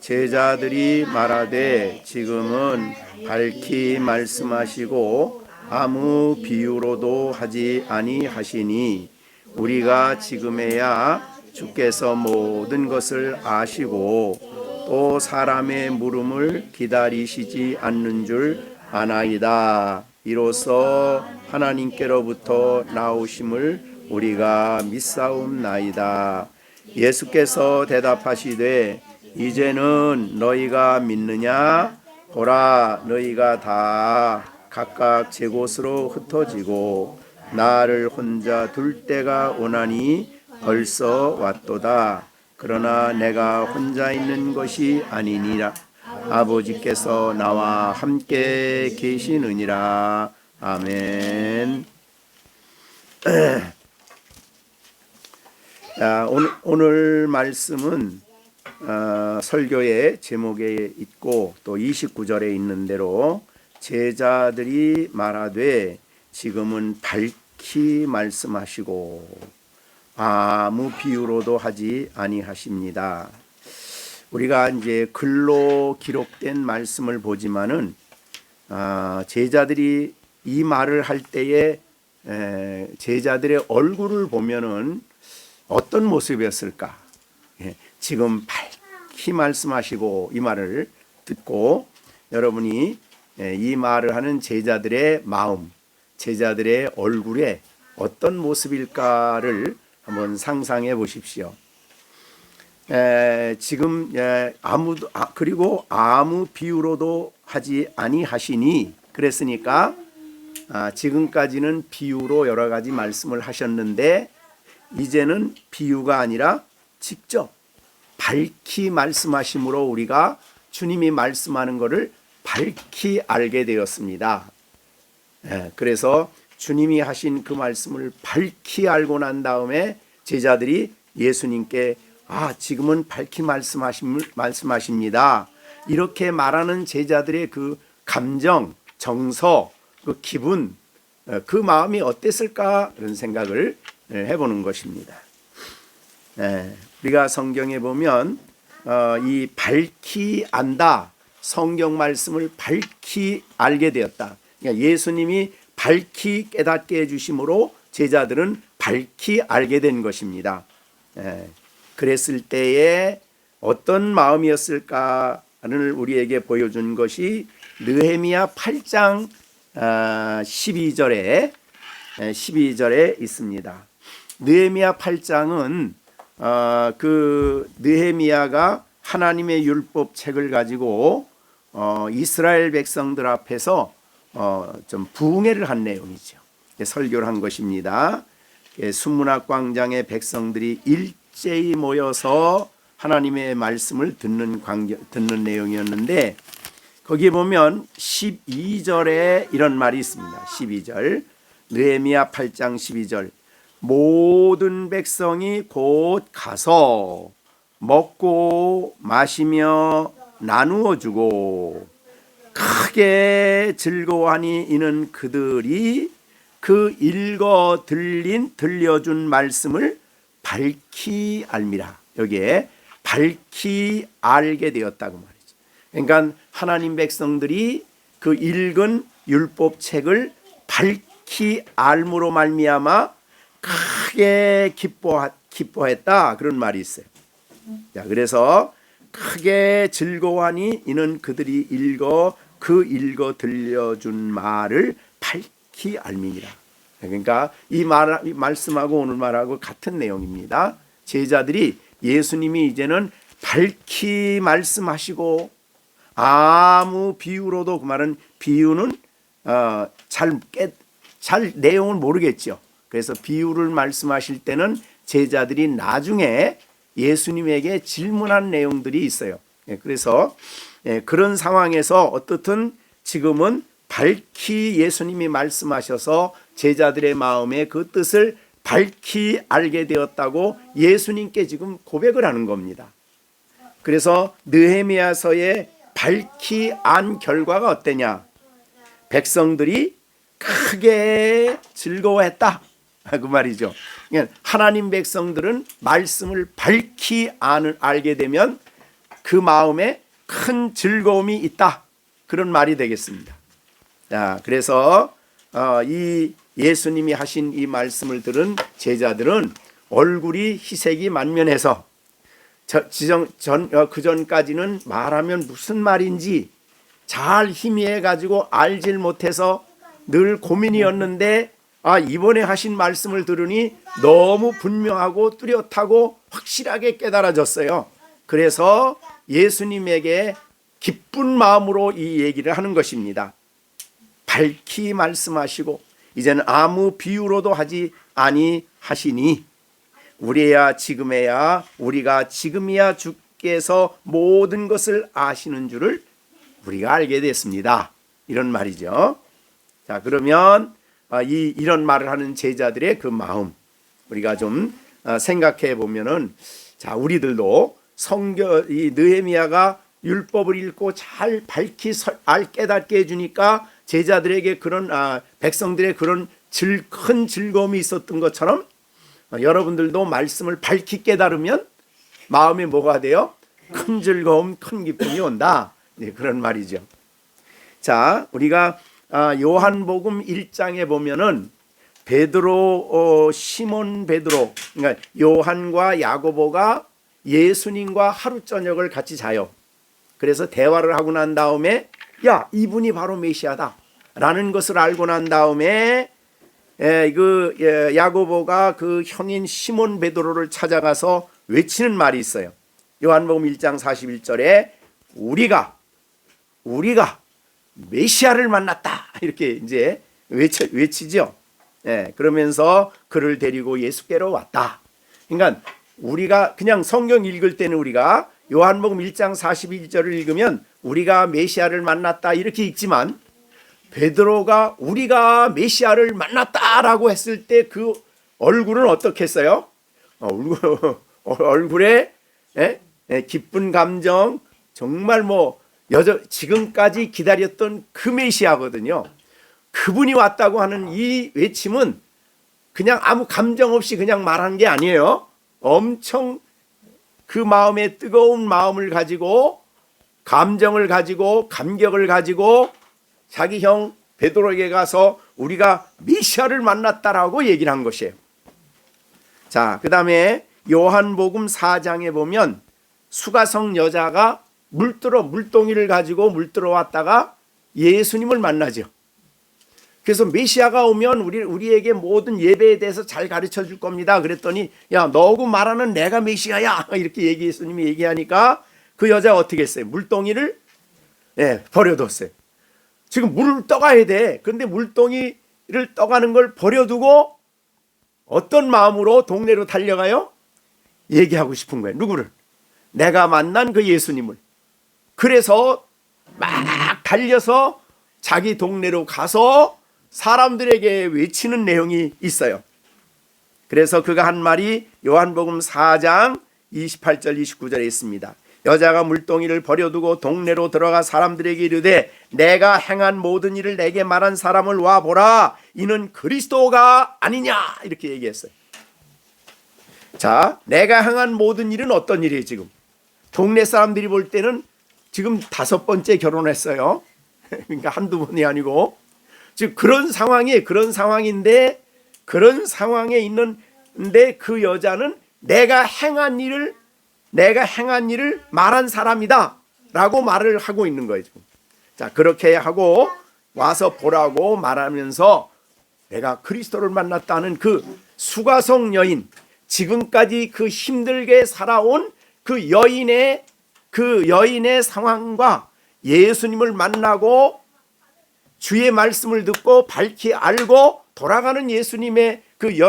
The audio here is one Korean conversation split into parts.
제자들이 말하되 지금은 밝히 말씀하시고 아무 비유로도 하지 아니하시니 우리가 지금에야 주께서 모든 것을 아시고 또 사람의 물음을 기다리시지 않는 줄 아나이다. 이로써 하나님께로부터 나오심을 우리가 믿사옵나이다. 예수께서 대답하시되 이제는 너희가 믿느냐? 보라, 너희가 다 각각 제 곳으로 흩어지고 나를 혼자 둘 때가 오나니 벌써 왔도다. 그러나 내가 혼자 있는 것이 아니니라. 아버지께서 나와 함께 계시느니라. 아멘. 오늘 말씀은 설교의 제목에 있고 또 29절에 있는 대로 제자들이 말하되 지금은 밝히 말씀하시고 아무 비유로도 하지 아니하십니다. 우리가 이제 글로 기록된 말씀을 보지만은 제자들이 이 말을 할 때에 제자들의 얼굴을 보면은 어떤 모습이었을까? 지금 밝히 말씀하시고 이 말을 듣고 여러분이 이 말을 하는 제자들의 마음, 제자들의 얼굴에 어떤 모습일까를 한번 상상해 보십시오. 지금 그리고 아무 비유로도 하지 아니하시니 그랬으니까 지금까지는 비유로 여러 가지 말씀을 하셨는데 이제는 비유가 아니라 직접 밝히 말씀하심으로 우리가 주님이 말씀하는 것을 밝히 알게 되었습니다. 그래서 주님이 하신 그 말씀을 밝히 알고 난 다음에 제자들이 예수님께 지금은 밝히 말씀하십니다. 이렇게 말하는 제자들의 그 감정, 정서, 그 기분, 그 마음이 어땠을까 이런 생각을 해보는 것입니다. 우리가 성경에 보면 이 밝히 안다, 성경 말씀을 밝히 알게 되었다. 그러니까 예수님이 밝히 깨닫게 해주심으로 제자들은 밝히 알게 된 것입니다. 그랬을 때에 어떤 마음이었을까를 우리에게 보여준 것이 느헤미야 8장 12절에 있습니다. 느헤미야 8장은 그 느헤미야가 하나님의 율법 책을 가지고 이스라엘 백성들 앞에서 좀 부흥회를 한 내용이죠. 설교를 한 것입니다. 순문학 광장에 백성들이 일제히 모여서 하나님의 말씀을 듣는 내용이었는데 거기에 보면 12절에 이런 말이 있습니다. 12절 느헤미야 8장 12절 모든 백성이 곧 가서 먹고 마시며 나누어 주고 크게 즐거워하니 이는 그들이 그 들려준 말씀을 밝히 알미라. 여기에 밝히 알게 되었다고 말이죠. 그러니까 하나님 백성들이 그 읽은 율법 책을 밝히 알므로 말미암아 크게 기뻐했다 그런 말이 있어요. 자, 그래서 크게 즐거워하니 이는 그들이 읽어 들려준 말을 밝히 알미니라. 그러니까 이 말씀하고 오늘 말하고 같은 내용입니다. 제자들이 예수님이 이제는 밝히 말씀하시고 아무 비유로도, 그 말은 비유는 잘 내용을 모르겠죠. 그래서 비유를 말씀하실 때는 제자들이 나중에 예수님에게 질문한 내용들이 있어요. 그래서 그런 상황에서 어떻든 지금은 밝히 예수님이 말씀하셔서 제자들의 마음에 그 뜻을 밝히 알게 되었다고 예수님께 지금 고백을 하는 겁니다. 그래서 느헤미야서에 밝히 안 결과가 어떠냐? 백성들이 크게 즐거워했다 그 말이죠. 하나님 백성들은 말씀을 밝히 알게 되면 그 마음에 큰 즐거움이 있다. 그런 말이 되겠습니다. 자, 그래서 이 예수님이 하신 이 말씀을 들은 제자들은 얼굴이 희색이 만면해서 그 전까지는 말하면 무슨 말인지 잘 희미해 가지고 알질 못해서 늘 고민이었는데 이번에 하신 말씀을 들으니 너무 분명하고 뚜렷하고 확실하게 깨달아졌어요. 그래서 예수님에게 기쁜 마음으로 이 얘기를 하는 것입니다. 밝히 말씀하시고 이제는 아무 비유로도 하지 아니하시니 우리야 지금에야 우리가 지금이야 주께서 모든 것을 아시는 줄을 우리가 알게 됐습니다. 이런 말이죠. 자, 그러면 이런 말을 하는 제자들의 그 마음 우리가 좀 생각해 보면은, 자, 우리들도 이 느헤미야가 율법을 읽고 잘 밝히 깨닫게 해주니까 제자들에게 그런 백성들의 그런 큰 즐거움이 있었던 것처럼 여러분들도 말씀을 밝히 깨달으면 마음에 뭐가 돼요? 큰 즐거움, 큰 기쁨이 온다. 네, 그런 말이죠. 자, 우리가 요한복음 1장에 보면은 시몬 베드로, 그러니까 요한과 야고보가 예수님과 하루 저녁을 같이 자요. 그래서 대화를 하고 난 다음에 이분이 바로 메시아다 라는 것을 알고 난 다음에 야고보가 그 형인 시몬 베드로를 찾아가서 외치는 말이 있어요. 요한복음 1장 41절에 우리가 메시아를 만났다 이렇게 이제 외치죠. 그러면서 그를 데리고 예수께로 왔다. 그러니까 우리가 그냥 성경 읽을 때는 우리가 요한복음 1장 41절을 읽으면 우리가 메시아를 만났다 이렇게 읽지만, 베드로가 우리가 메시아를 만났다라고 했을 때 그 얼굴은 어떻게 했어요? 얼굴에 기쁜 감정, 정말 지금까지 기다렸던 그 메시아거든요. 그분이 왔다고 하는 이 외침은 그냥 아무 감정 없이 그냥 말한 게 아니에요. 엄청 그 마음에 뜨거운 마음을 가지고, 감정을 가지고, 감격을 가지고 자기 형 베드로에게 가서 우리가 메시아를 만났다라고 얘기를 한 것이에요. 자, 그 다음에 요한복음 4장에 보면 수가성 여자가 물동이를 가지고 물들어 왔다가 예수님을 만나죠. 그래서 메시아가 오면 우리에게 모든 예배에 대해서 잘 가르쳐 줄 겁니다. 그랬더니 너하고 말하는 내가 메시아야 이렇게 예수님이 얘기하니까 그 여자가 어떻게 했어요? 물동이를 버려뒀어요. 지금 물을 떠가야 돼. 그런데 물동이를 떠가는 걸 버려두고 어떤 마음으로 동네로 달려가요? 얘기하고 싶은 거예요. 누구를? 내가 만난 그 예수님을. 그래서 막 달려서 자기 동네로 가서 사람들에게 외치는 내용이 있어요. 그래서 그가 한 말이 요한복음 4장 28절 29절에 있습니다. 여자가 물동이를 버려두고 동네로 들어가 사람들에게 이르되 내가 행한 모든 일을 내게 말한 사람을 와보라. 이는 그리스도가 아니냐 이렇게 얘기했어요. 자, 내가 행한 모든 일은 어떤 일이에요? 지금 동네 사람들이 볼 때는 지금 5번째 결혼했어요. 그러니까 한두 번이 아니고 지금 그런 상황인데 그런 상황에 있는데 그 여자는 내가 행한 일을 말한 사람이다 라고 말을 하고 있는 거예요. 자, 그렇게 하고 와서 보라고 말하면서 내가 그리스도를 만났다는 그 수가성 여인, 지금까지 그 힘들게 살아온 그 여인의 상황과 예수님을 만나고 주의 말씀을 듣고 밝히 알고 돌아가는 예수님의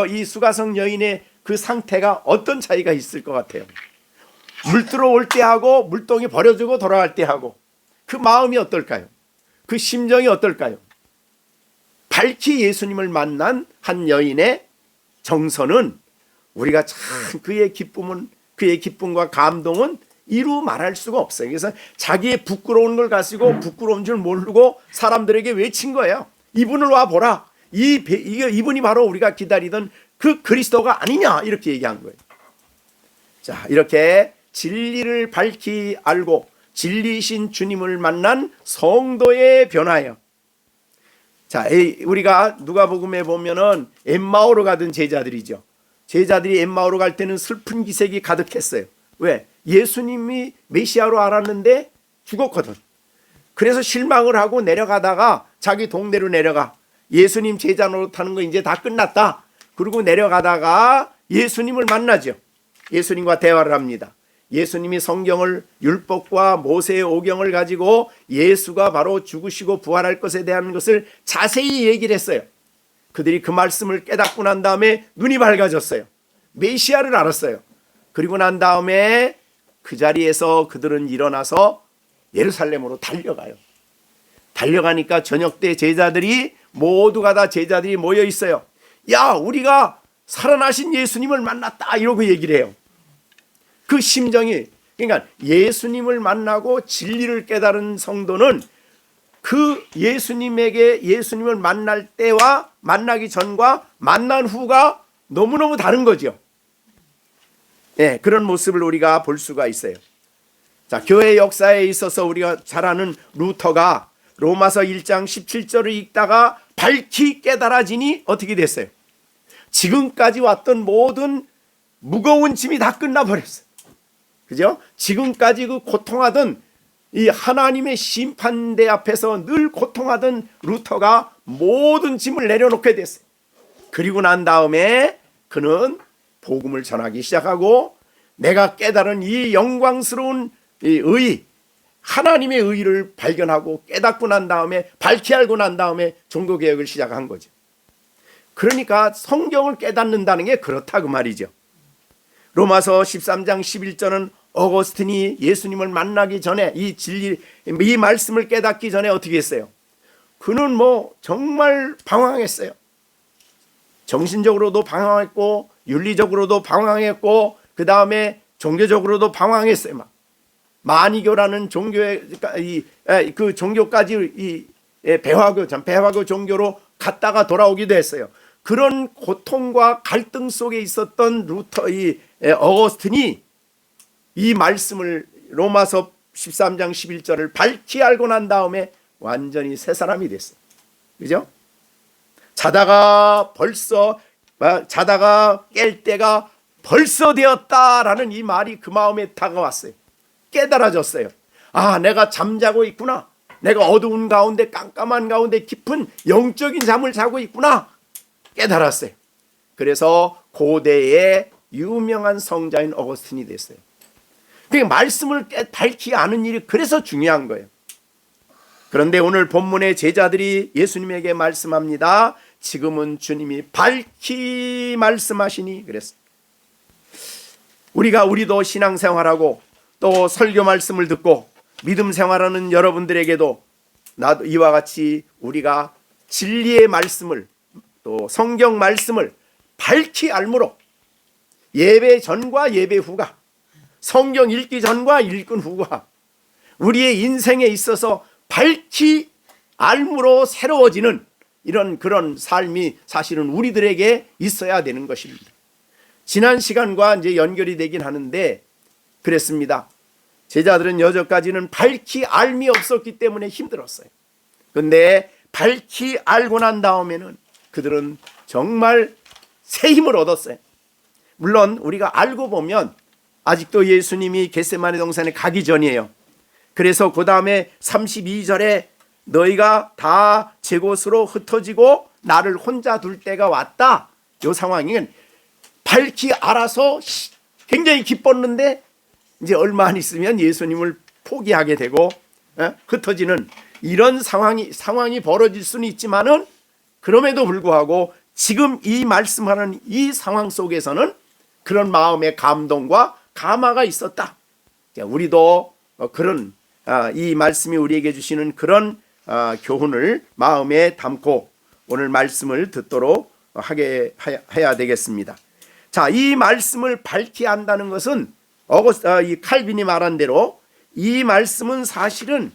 이 수가성 여인의 그 상태가 어떤 차이가 있을 것 같아요? 물 들어올 때 하고 물동이 버려주고 돌아갈 때 하고 그 마음이 어떨까요? 그 심정이 어떨까요? 밝히 예수님을 만난 한 여인의 정서는 우리가 참 그의 기쁨과 감동은 이루 말할 수가 없어요. 그래서 자기의 부끄러운 걸 가지고 부끄러운 줄 모르고 사람들에게 외친 거예요. 이분을 와 보라. 이분이 바로 우리가 기다리던 그 그리스도가 아니냐 이렇게 얘기한 거예요. 자, 이렇게 진리를 밝히 알고 진리이신 주님을 만난 성도의 변화예요. 자, 우리가 누가복음에 보면은 엠마오로 가던 제자들이죠. 제자들이 엠마오로 갈 때는 슬픈 기색이 가득했어요. 왜? 예수님이 메시아로 알았는데 죽었거든. 그래서 실망을 하고 내려가다가 자기 동네로 내려가. 예수님 제자 노릇하는 거 이제 다 끝났다. 그리고 내려가다가 예수님을 만나죠. 예수님과 대화를 합니다. 예수님이 성경을 율법과 모세의 오경을 가지고 예수가 바로 죽으시고 부활할 것에 대한 것을 자세히 얘기를 했어요. 그들이 그 말씀을 깨닫고 난 다음에 눈이 밝아졌어요. 메시아를 알았어요. 그리고 난 다음에 그 자리에서 그들은 일어나서 예루살렘으로 달려가요. 달려가니까 저녁 때 제자들이 모두가 다 제자들이 모여 있어요. 야, 우리가 살아나신 예수님을 만났다 이러고 얘기를 해요. 그 심정이, 그러니까 예수님을 만나고 진리를 깨달은 성도는 그 예수님을 만날 때와 만나기 전과 만난 후가 너무너무 다른 거죠. 네, 그런 모습을 우리가 볼 수가 있어요. 자, 교회 역사에 있어서 우리가 잘 아는 루터가 로마서 1장 17절을 읽다가 밝히 깨달아지니 어떻게 됐어요? 지금까지 왔던 모든 무거운 짐이 다 끝나버렸어요. 그죠? 지금까지 그 고통하던 이 하나님의 심판대 앞에서 늘 고통하던 루터가 모든 짐을 내려놓게 됐어요. 그리고 난 다음에 그는 복음을 전하기 시작하고 내가 깨달은 이 영광스러운 이 하나님의 의를 발견하고 깨닫고 난 다음에 밝히 알고 난 다음에 종교개혁을 시작한 거죠. 그러니까 성경을 깨닫는다는 게 그렇다 그 말이죠. 로마서 13장 11절은 어거스틴이 예수님을 만나기 전에 이 진리, 이 말씀을 깨닫기 전에 어떻게 했어요? 그는 정말 방황했어요. 정신적으로도 방황했고 윤리적으로도 방황했고 그 다음에 종교적으로도 방황했어요. 마니교라는 종교의 그 종교까지 배화교 종교로 갔다가 돌아오기도 했어요. 그런 고통과 갈등 속에 있었던 어거스틴이 이 말씀을 로마서 13장 11절을 밝히 알고 난 다음에 완전히 새 사람이 됐어요. 그죠? 자다가 깰 때가 벌써 되었다라는 이 말이 그 마음에 다가왔어요. 깨달아졌어요. 아, 내가 잠자고 있구나. 내가 어두운 가운데 깜깜한 가운데 깊은 영적인 잠을 자고 있구나. 깨달았어요. 그래서 고대의 유명한 성자인 어거스틴이 됐어요. 그러니까 말씀을 밝히 아는 일이 그래서 중요한 거예요. 그런데 오늘 본문의 제자들이 예수님에게 말씀합니다. 지금은 주님이 밝히 말씀하시니 그랬어요. 우리도 신앙생활하고 또 설교 말씀을 듣고 믿음 생활하는 여러분들에게도 나도 이와 같이 우리가 진리의 말씀을 또 성경 말씀을 밝히 알므로 예배 전과 예배 후가 성경 읽기 전과 읽은 후가 우리의 인생에 있어서 밝히 알므로 새로워지는 그런 삶이 사실은 우리들에게 있어야 되는 것입니다. 지난 시간과 이제 연결이 되긴 하는데 그랬습니다. 제자들은 여전까지는 밝히 알미 없었기 때문에 힘들었어요. 그런데 밝히 알고 난 다음에는 그들은 정말 새 힘을 얻었어요. 물론 우리가 알고 보면 아직도 예수님이 겟세마네 동산에 가기 전이에요. 그래서 그 다음에 32절에 너희가 다 제 곳으로 흩어지고 나를 혼자 둘 때가 왔다. 이 상황은 밝히 알아서 굉장히 기뻤는데 이제 얼마 안 있으면 예수님을 포기하게 되고 흩어지는 이런 상황이 벌어질 수는 있지만은 그럼에도 불구하고 지금 이 말씀하는 이 상황 속에서는 그런 마음의 감동과 감화가 있었다. 우리도 그런 이 말씀이 우리에게 주시는 그런 교훈을 마음에 담고 오늘 말씀을 듣도록 해야 되겠습니다. 자, 이 말씀을 밝히 안다는 것은 이 칼빈이 말한 대로 이 말씀은 사실은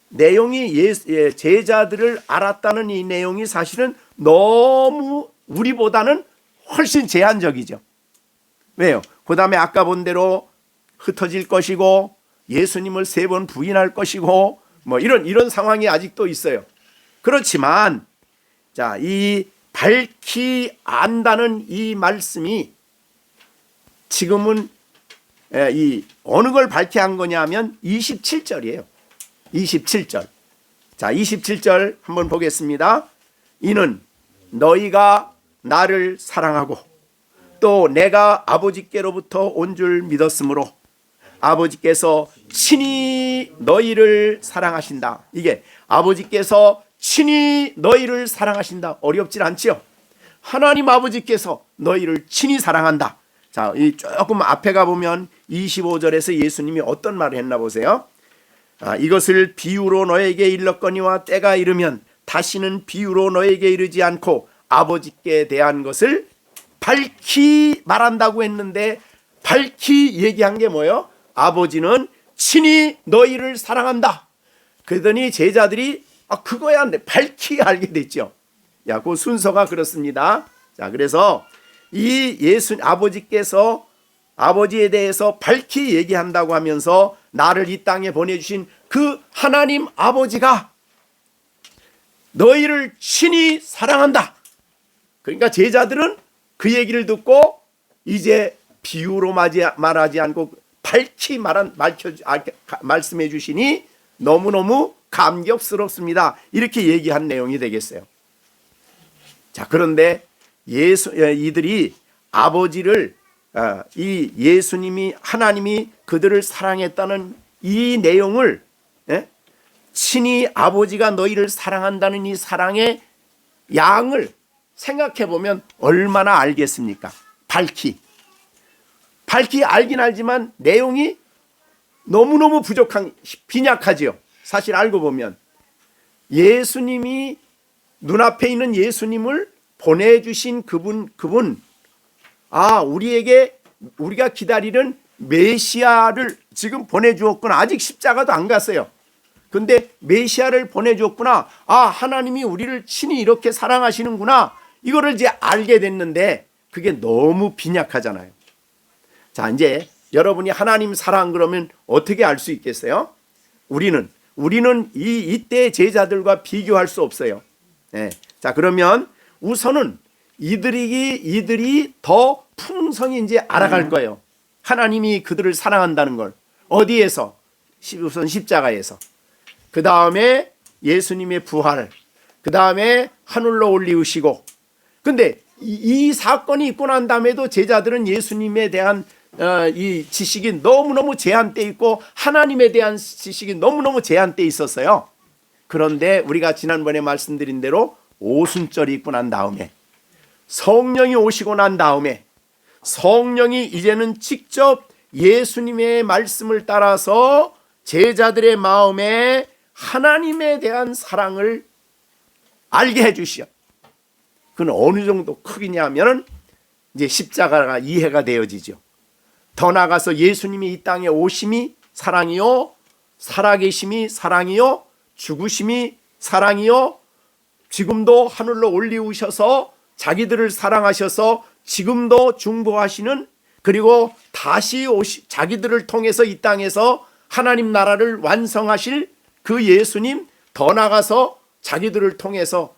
내용이 제자들을 알았다는 이 내용이 사실은 너무 우리보다는 훨씬 제한적이죠. 왜요? 그 다음에 아까 본 대로 흩어질 것이고 예수님을 3번 부인할 것이고 뭐 이런 상황이 아직도 있어요. 그렇지만 자, 이 밝히 안다는 이 말씀이 지금은 이 어느 걸 밝히 한 거냐면 27절이에요. 27절. 자, 27절 한번 보겠습니다. 이는 너희가 나를 사랑하고 또 내가 아버지께로부터 온 줄 믿었으므로 아버지께서 친히 너희를 사랑하신다. 이게 아버지께서 친히 너희를 사랑하신다. 어렵질 않지요. 하나님 아버지께서 너희를 친히 사랑한다. 자, 이 조금 앞에 가보면 25절에서 예수님이 어떤 말을 했나 보세요. 이것을 비유로 너에게 일렀거니와 때가 이르면 다시는 비유로 너에게 이르지 않고 아버지께 대한 것을 밝히 말한다고 했는데 밝히 얘기한 게 뭐예요? 아버지는 친히 너희를 사랑한다. 그러더니 제자들이 그거야 밝히 알게 됐죠. 야, 그 순서가 그렇습니다. 자, 그래서 이 아버지께서 아버지에 대해서 밝히 얘기한다고 하면서 나를 이 땅에 보내주신 그 하나님 아버지가 너희를 친히 사랑한다. 그러니까 제자들은 그 얘기를 듣고 이제 비유로 말하지 않고 밝히 말씀해 주시니 너무너무 감격스럽습니다. 이렇게 얘기한 내용이 되겠어요. 자, 그런데 이들이 아버지를 이 예수님이 하나님이 그들을 사랑했다는 이 내용을 친히 아버지가 너희를 사랑한다는 이 사랑의 양을 생각해 보면 얼마나 알겠습니까? 밝히 알긴 알지만 내용이 너무너무 빈약하지요. 사실 알고 보면 예수님이 눈앞에 있는 예수님을 보내주신 그분 우리가 기다리는 메시아를 지금 보내주었구나. 아직 십자가도 안 갔어요. 근데 메시아를 보내주었구나. 하나님이 우리를 친히 이렇게 사랑하시는구나. 이거를 이제 알게 됐는데 그게 너무 빈약하잖아요. 자, 이제 여러분이 하나님 사랑 그러면 어떻게 알 수 있겠어요? 우리는 이때 제자들과 비교할 수 없어요. 네. 자, 그러면 우선은 이들이 더 풍성히 이제 알아갈 거예요. 하나님이 그들을 사랑한다는 걸. 어디에서? 우선 십자가에서. 그 다음에 예수님의 부활. 그 다음에 하늘로 올리우시고. 근데 이 사건이 있고 난 다음에도 제자들은 예수님에 대한 이 지식이 너무너무 제한돼 있고 하나님에 대한 지식이 너무너무 제한돼 있었어요. 그런데 우리가 지난번에 말씀드린 대로 오순절이 있고 난 다음에 성령이 오시고 난 다음에 성령이 이제는 직접 예수님의 말씀을 따라서 제자들의 마음에 하나님에 대한 사랑을 알게 해주시오. 그건 어느 정도 크기냐면 이제 십자가가 이해가 되어지죠. 더 나아가서 예수님이 이 땅에 오심이 사랑이요, 살아계심이 사랑이요, 죽으심이 사랑이요, 지금도 하늘로 올리우셔서 자기들을 사랑하셔서 지금도 중보하시는, 그리고 다시 자기들을 통해서 이 땅에서 하나님 나라를 완성하실 그 예수님, 더 나아가서 자기들을 통해서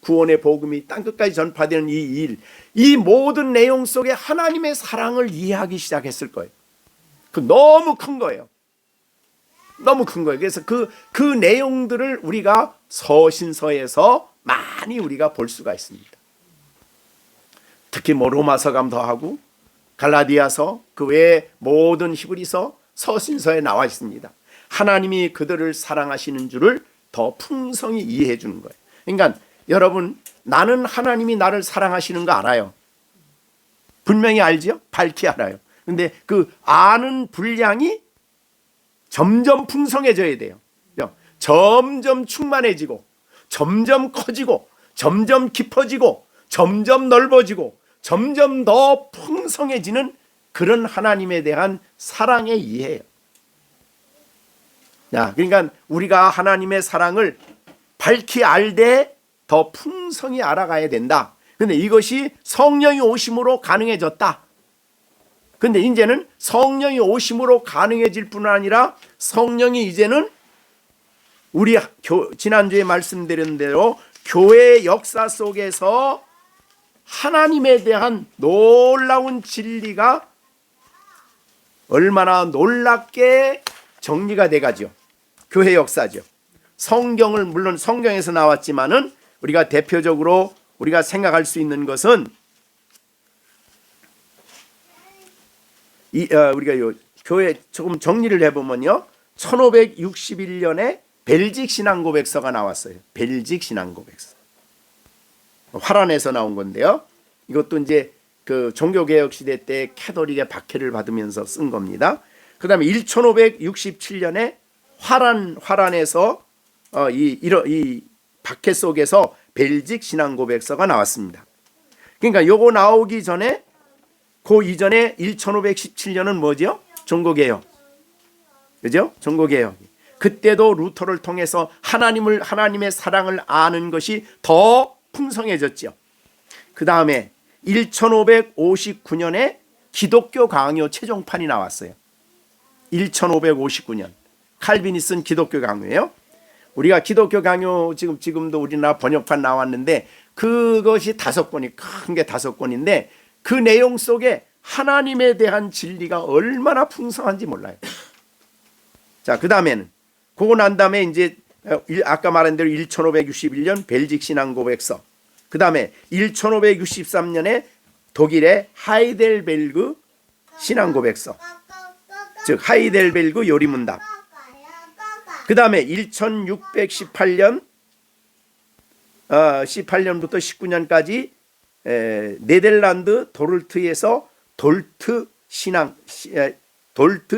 구원의 복음이 땅끝까지 전파되는 이 일, 이 모든 내용 속에 하나님의 사랑을 이해하기 시작했을 거예요. 너무 큰 거예요. 너무 큰 거예요. 그래서 그 내용들을 우리가 서신서에서 많이 우리가 볼 수가 있습니다. 특히 로마서 가면 더하고 갈라디아서, 그 외에 모든 히브리서, 서신서에 나와 있습니다. 하나님이 그들을 사랑하시는 줄을 더 풍성히 이해해 주는 거예요. 그러니까 여러분, 나는 하나님이 나를 사랑하시는 거 알아요. 분명히 알지요? 밝히 알아요. 근데 그 아는 분량이 점점 풍성해져야 돼요. 점점 충만해지고, 점점 커지고, 점점 깊어지고, 점점 넓어지고, 점점 더 풍성해지는 그런 하나님에 대한 사랑의 이해예요. 그러니까 우리가 하나님의 사랑을 밝히 알되 더 풍성히 알아가야 된다. 근데 이것이 성령이 오심으로 가능해졌다. 근데 이제는 성령이 오심으로 가능해질 뿐 아니라 성령이 이제는 우리 지난주에 말씀드린 대로 교회의 역사 속에서 하나님에 대한 놀라운 진리가 얼마나 놀랍게 정리가 돼가죠. 교회 역사죠. 성경을 물론 성경에서 나왔지만은 우리가 대표적으로 우리가 생각할 수 있는 것은 우리가 요 교회 조금 정리를 해보면요, 1561년에 벨직 신앙고백서가 나왔어요. 벨직 신앙고백서. 화란에서 나온 건데요. 이것도 이제 그 종교개혁 시대 때 캐톨릭의 박해를 받으면서 쓴 겁니다. 그 다음에 1567년에 화란에서 이 박해 속에서 벨직 신앙고백서가 나왔습니다. 그러니까 요거 나오기 전에 그 이전에 1517년은 뭐죠? 종교개혁. 그죠? 종교개혁. 그때도 루터를 통해서 하나님의 사랑을 아는 것이 더 풍성해졌죠. 그 다음에 1559년에 기독교 강요 최종판이 나왔어요. 1559년 칼빈이 쓴 기독교 강요예요. 우리가 기독교 강요 지금도 우리나라 번역판 나왔는데 그것이 5권이 큰 게 5권인데 그 내용 속에 하나님에 대한 진리가 얼마나 풍성한지 몰라요. 자, 그 다음에는 그거 난 다음에 이제 아까 말한 대로 1561년 벨직 신앙고백서, 그 다음에 1563년에 독일의 하이델베르그 신앙고백서, 즉 하이델베르그 요리문답. 그 다음에 1618년 18년부터 19년까지 네덜란드 도르트에서 돌트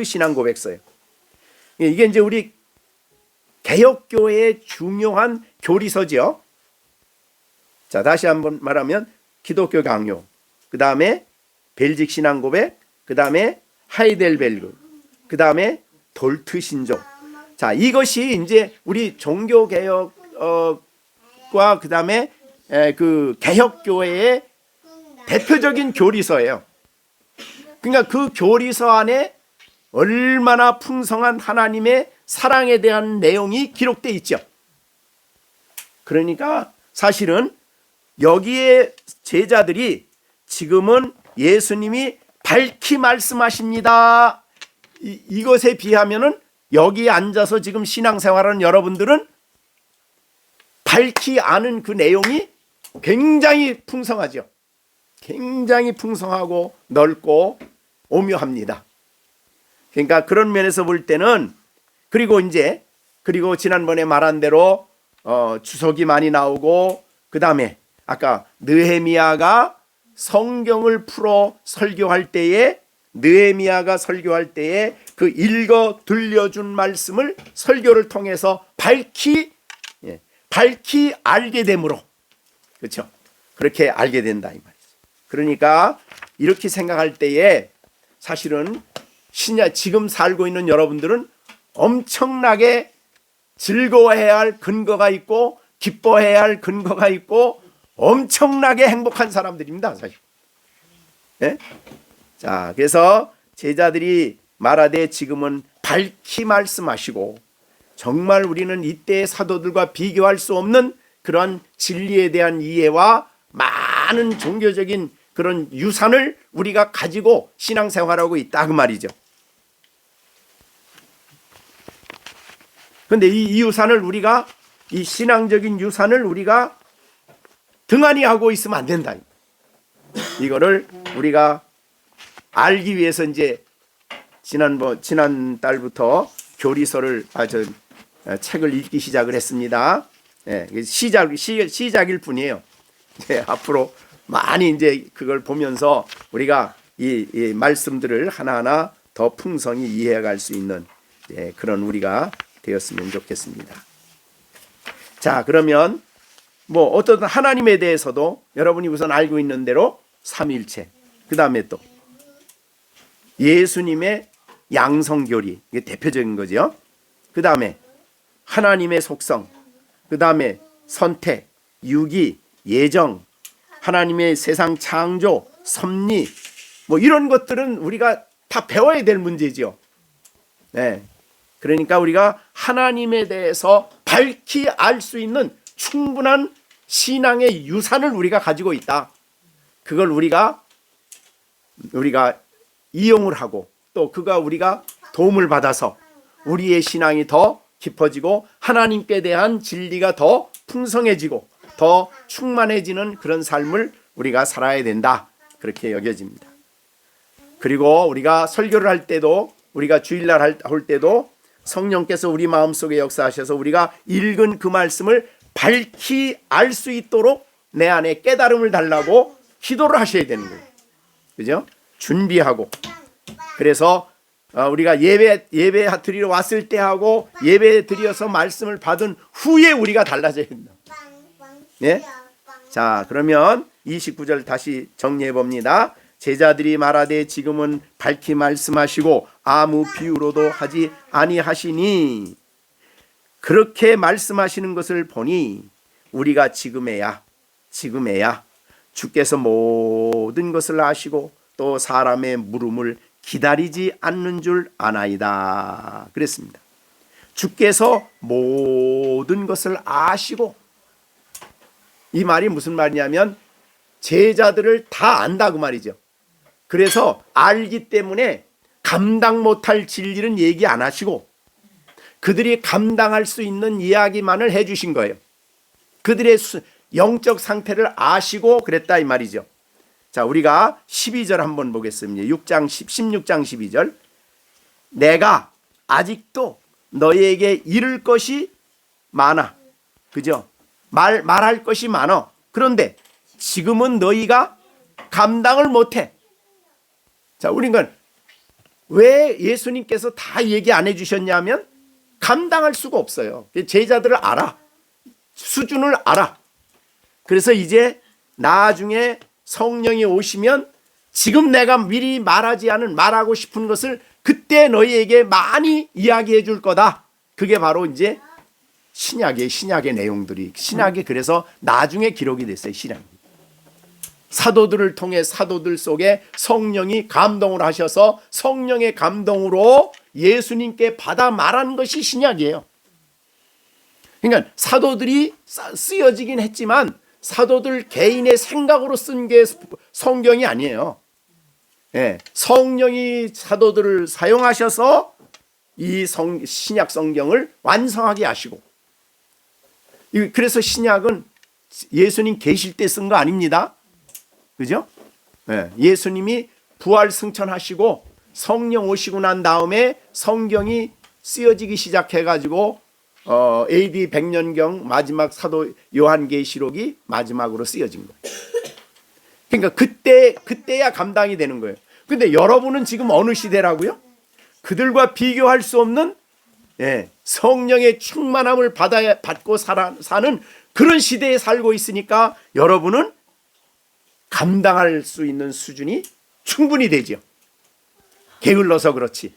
신앙고백서예요. 이게 이제 우리 개혁교회의 중요한 교리서죠. 자, 다시 한번 말하면 기독교 강요, 그 다음에 벨직 신앙고백, 그 다음에 하이델베르그, 그 다음에 돌트 신조. 자, 이것이 이제 우리 종교개혁과 그 다음에 그 개혁교회의 대표적인 교리서예요. 그러니까 그 교리서 안에 얼마나 풍성한 하나님의 사랑에 대한 내용이 기록되어 있죠. 그러니까 사실은 여기에 제자들이 지금은 예수님이 밝히 말씀하십니다. 이것에 비하면은 여기 앉아서 지금 신앙생활하는 여러분들은 밝히 아는 그 내용이 굉장히 풍성하죠. 굉장히 풍성하고 넓고 오묘합니다. 그러니까 그런 면에서 볼 때는 그리고 지난번에 말한 대로 주석이 많이 나오고, 그 다음에 아까 느헤미야가 성경을 풀어 설교할 때에 그 읽어 들려준 말씀을 설교를 통해서 밝히 알게 되므로, 그렇죠? 그렇게 알게 된다 이 말이죠. 그러니까 이렇게 생각할 때에 사실은 지금 살고 있는 여러분들은 엄청나게 즐거워해야 할 근거가 있고 기뻐해야 할 근거가 있고 엄청나게 행복한 사람들입니다, 사실. 네? 자, 그래서 제자들이 말하되 지금은 밝히 말씀하시고 정말 우리는 이때의 사도들과 비교할 수 없는 그런 진리에 대한 이해와 많은 종교적인 그런 유산을 우리가 가지고 신앙생활하고 있다 그 말이죠. 그런데 이 유산을 우리가, 이 신앙적인 유산을 우리가 등한히 하고 있으면 안 된다. 이거를 우리가 알기 위해서 이제 지난 달부터 교리서를 책을 읽기 시작을 했습니다. 네, 시작일 뿐이에요. 네, 앞으로 많이 이제 그걸 보면서 우리가 이 말씀들을 하나하나 더 풍성히 이해해갈 수 있는 그런 우리가 되었으면 좋겠습니다. 자, 그러면 뭐 어떤 하나님에 대해서도 여러분이 우선 알고 있는 대로 삼위일체, 그 다음에 또 예수님의 양성교리, 이게 대표적인 거죠. 그 다음에 하나님의 속성, 그 다음에 선택, 유기, 예정, 하나님의 세상 창조, 섭리, 뭐 이런 것들은 우리가 다 배워야 될 문제지요. 네. 그러니까 우리가 하나님에 대해서 밝히 알 수 있는 충분한 신앙의 유산을 우리가 가지고 있다. 그걸 우리가 이용을 하고 또 우리가 도움을 받아서 우리의 신앙이 더 깊어지고 하나님께 대한 진리가 더 풍성해지고 더 충만해지는 그런 삶을 우리가 살아야 된다. 그렇게 여겨집니다. 그리고 우리가 설교를 할 때도 우리가 주일날 할 때도 성령께서 우리 마음속에 역사하셔서 우리가 읽은 그 말씀을 밝히 알 수 있도록 내 안에 깨달음을 달라고 기도를 하셔야 되는 거예요. 그죠? 준비하고. 그래서 우리가 예배 드리러 왔을 때 하고 예배 드려서 말씀을 받은 후에 우리가 달라져야 된다. 예? 자, 그러면 29절 다시 정리해 봅니다. 제자들이 말하되 지금은 밝히 말씀하시고 아무 비유로도 하지 아니하시니 그렇게 말씀하시는 것을 보니 우리가 지금에야 주께서 모든 것을 아시고 또 사람의 물음을 기다리지 않는 줄 아나이다. 그랬습니다. 주께서 모든 것을 아시고, 이 말이 무슨 말이냐면 제자들을 다 안다 그 말이죠. 그래서 알기 때문에 감당 못할 진리는 얘기 안 하시고 그들이 감당할 수 있는 이야기만을 해주신 거예요. 그들의 영적 상태를 아시고 그랬다 이 말이죠. 자, 우리가 12절 한번 보겠습니다. 16장 12절. 내가 아직도 너희에게 이를 것이 많아. 그죠? 말할 것이 많아. 그런데 지금은 너희가 감당을 못해. 자, 우리는 왜 예수님께서 다 얘기 안 해주셨냐면 감당할 수가 없어요. 제자들을 알아. 수준을 알아. 그래서 이제 나중에 성령이 오시면 지금 내가 미리 말하고 싶은 것을 그때 너희에게 많이 이야기해 줄 거다. 그게 바로 이제 신약의 내용들이 그래서 나중에 기록이 됐어요. 신약. 사도들을 통해 사도들 속에 성령이 감동을 하셔서 성령의 감동으로 예수님께 받아 말한 것이 신약이에요. 그러니까 사도들이 쓰여지긴 했지만 사도들 개인의 생각으로 쓴 게 성경이 아니에요. 예, 성령이 사도들을 사용하셔서 이 신약 성경을 완성하게 하시고, 그래서 신약은 예수님 계실 때 쓴 거 아닙니다. 그죠? 예, 예수님이 부활 승천하시고 성령 오시고 난 다음에 성경이 쓰여지기 시작해가지고 AD 100년경 마지막 사도 요한계시록이 마지막으로 쓰여진 거예요. 그러니까 그때야 감당이 되는 거예요. 근데 여러분은 지금 어느 시대라고요? 그들과 비교할 수 없는 성령의 충만함을 받고 사는 그런 시대에 살고 있으니까 여러분은 감당할 수 있는 수준이 충분히 되죠. 게을러서 그렇지.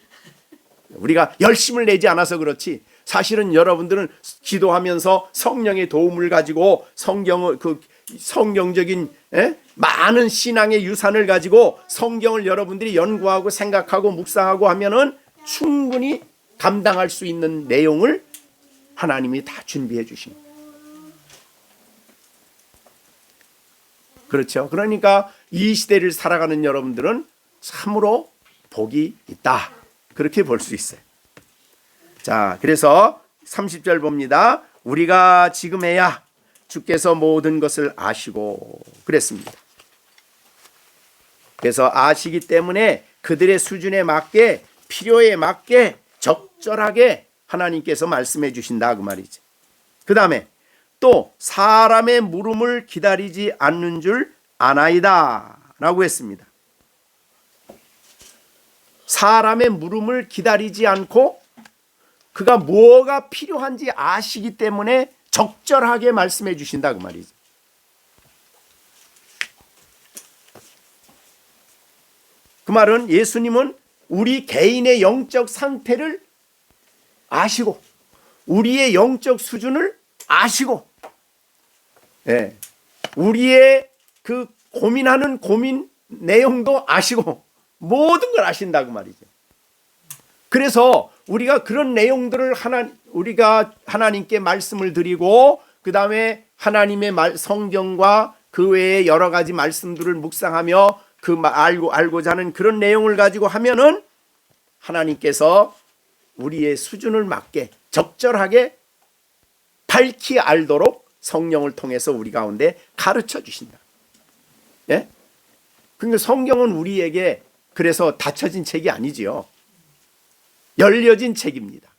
우리가 열심을 내지 않아서 그렇지. 사실은 여러분들은 기도하면서 성령의 도움을 가지고 성경적인 많은 신앙의 유산을 가지고 성경을 여러분들이 연구하고 생각하고 묵상하고 하면은 충분히 감당할 수 있는 내용을 하나님이 다 준비해 주신 거예요. 그렇죠. 그러니까 이 시대를 살아가는 여러분들은 참으로 복이 있다. 그렇게 볼 수 있어요. 자, 그래서 30절 봅니다. 우리가 지금에야 주께서 모든 것을 아시고 그랬습니다. 그래서 아시기 때문에 그들의 수준에 맞게 필요에 맞게 적절하게 하나님께서 말씀해 주신다 그 말이죠. 그 다음에 또 사람의 물음을 기다리지 않는 줄 아나이다 라고 했습니다. 사람의 물음을 기다리지 않고 그가 뭐가 필요한지 아시기 때문에 적절하게 말씀해 주신다 그 말이죠. 그 말은 예수님은 우리 개인의 영적 상태를 아시고 우리의 영적 수준을 아시고 우리의 그 고민하는 고민 내용도 아시고 모든 걸 아신다고 말이죠. 그래서 우리가 그런 내용들을 우리가 하나님께 말씀을 드리고 그 다음에 하나님의 성경과 그 외에 여러 가지 말씀들을 묵상하며 알고자 하는 그런 내용을 가지고 하면은 하나님께서 우리의 수준을 맞게 적절하게 밝히 알도록 성령을 통해서 우리 가운데 가르쳐 주신다. 예? 그러니까 성경은 우리에게 그래서 닫혀진 책이 아니지요. 열려진 책입니다.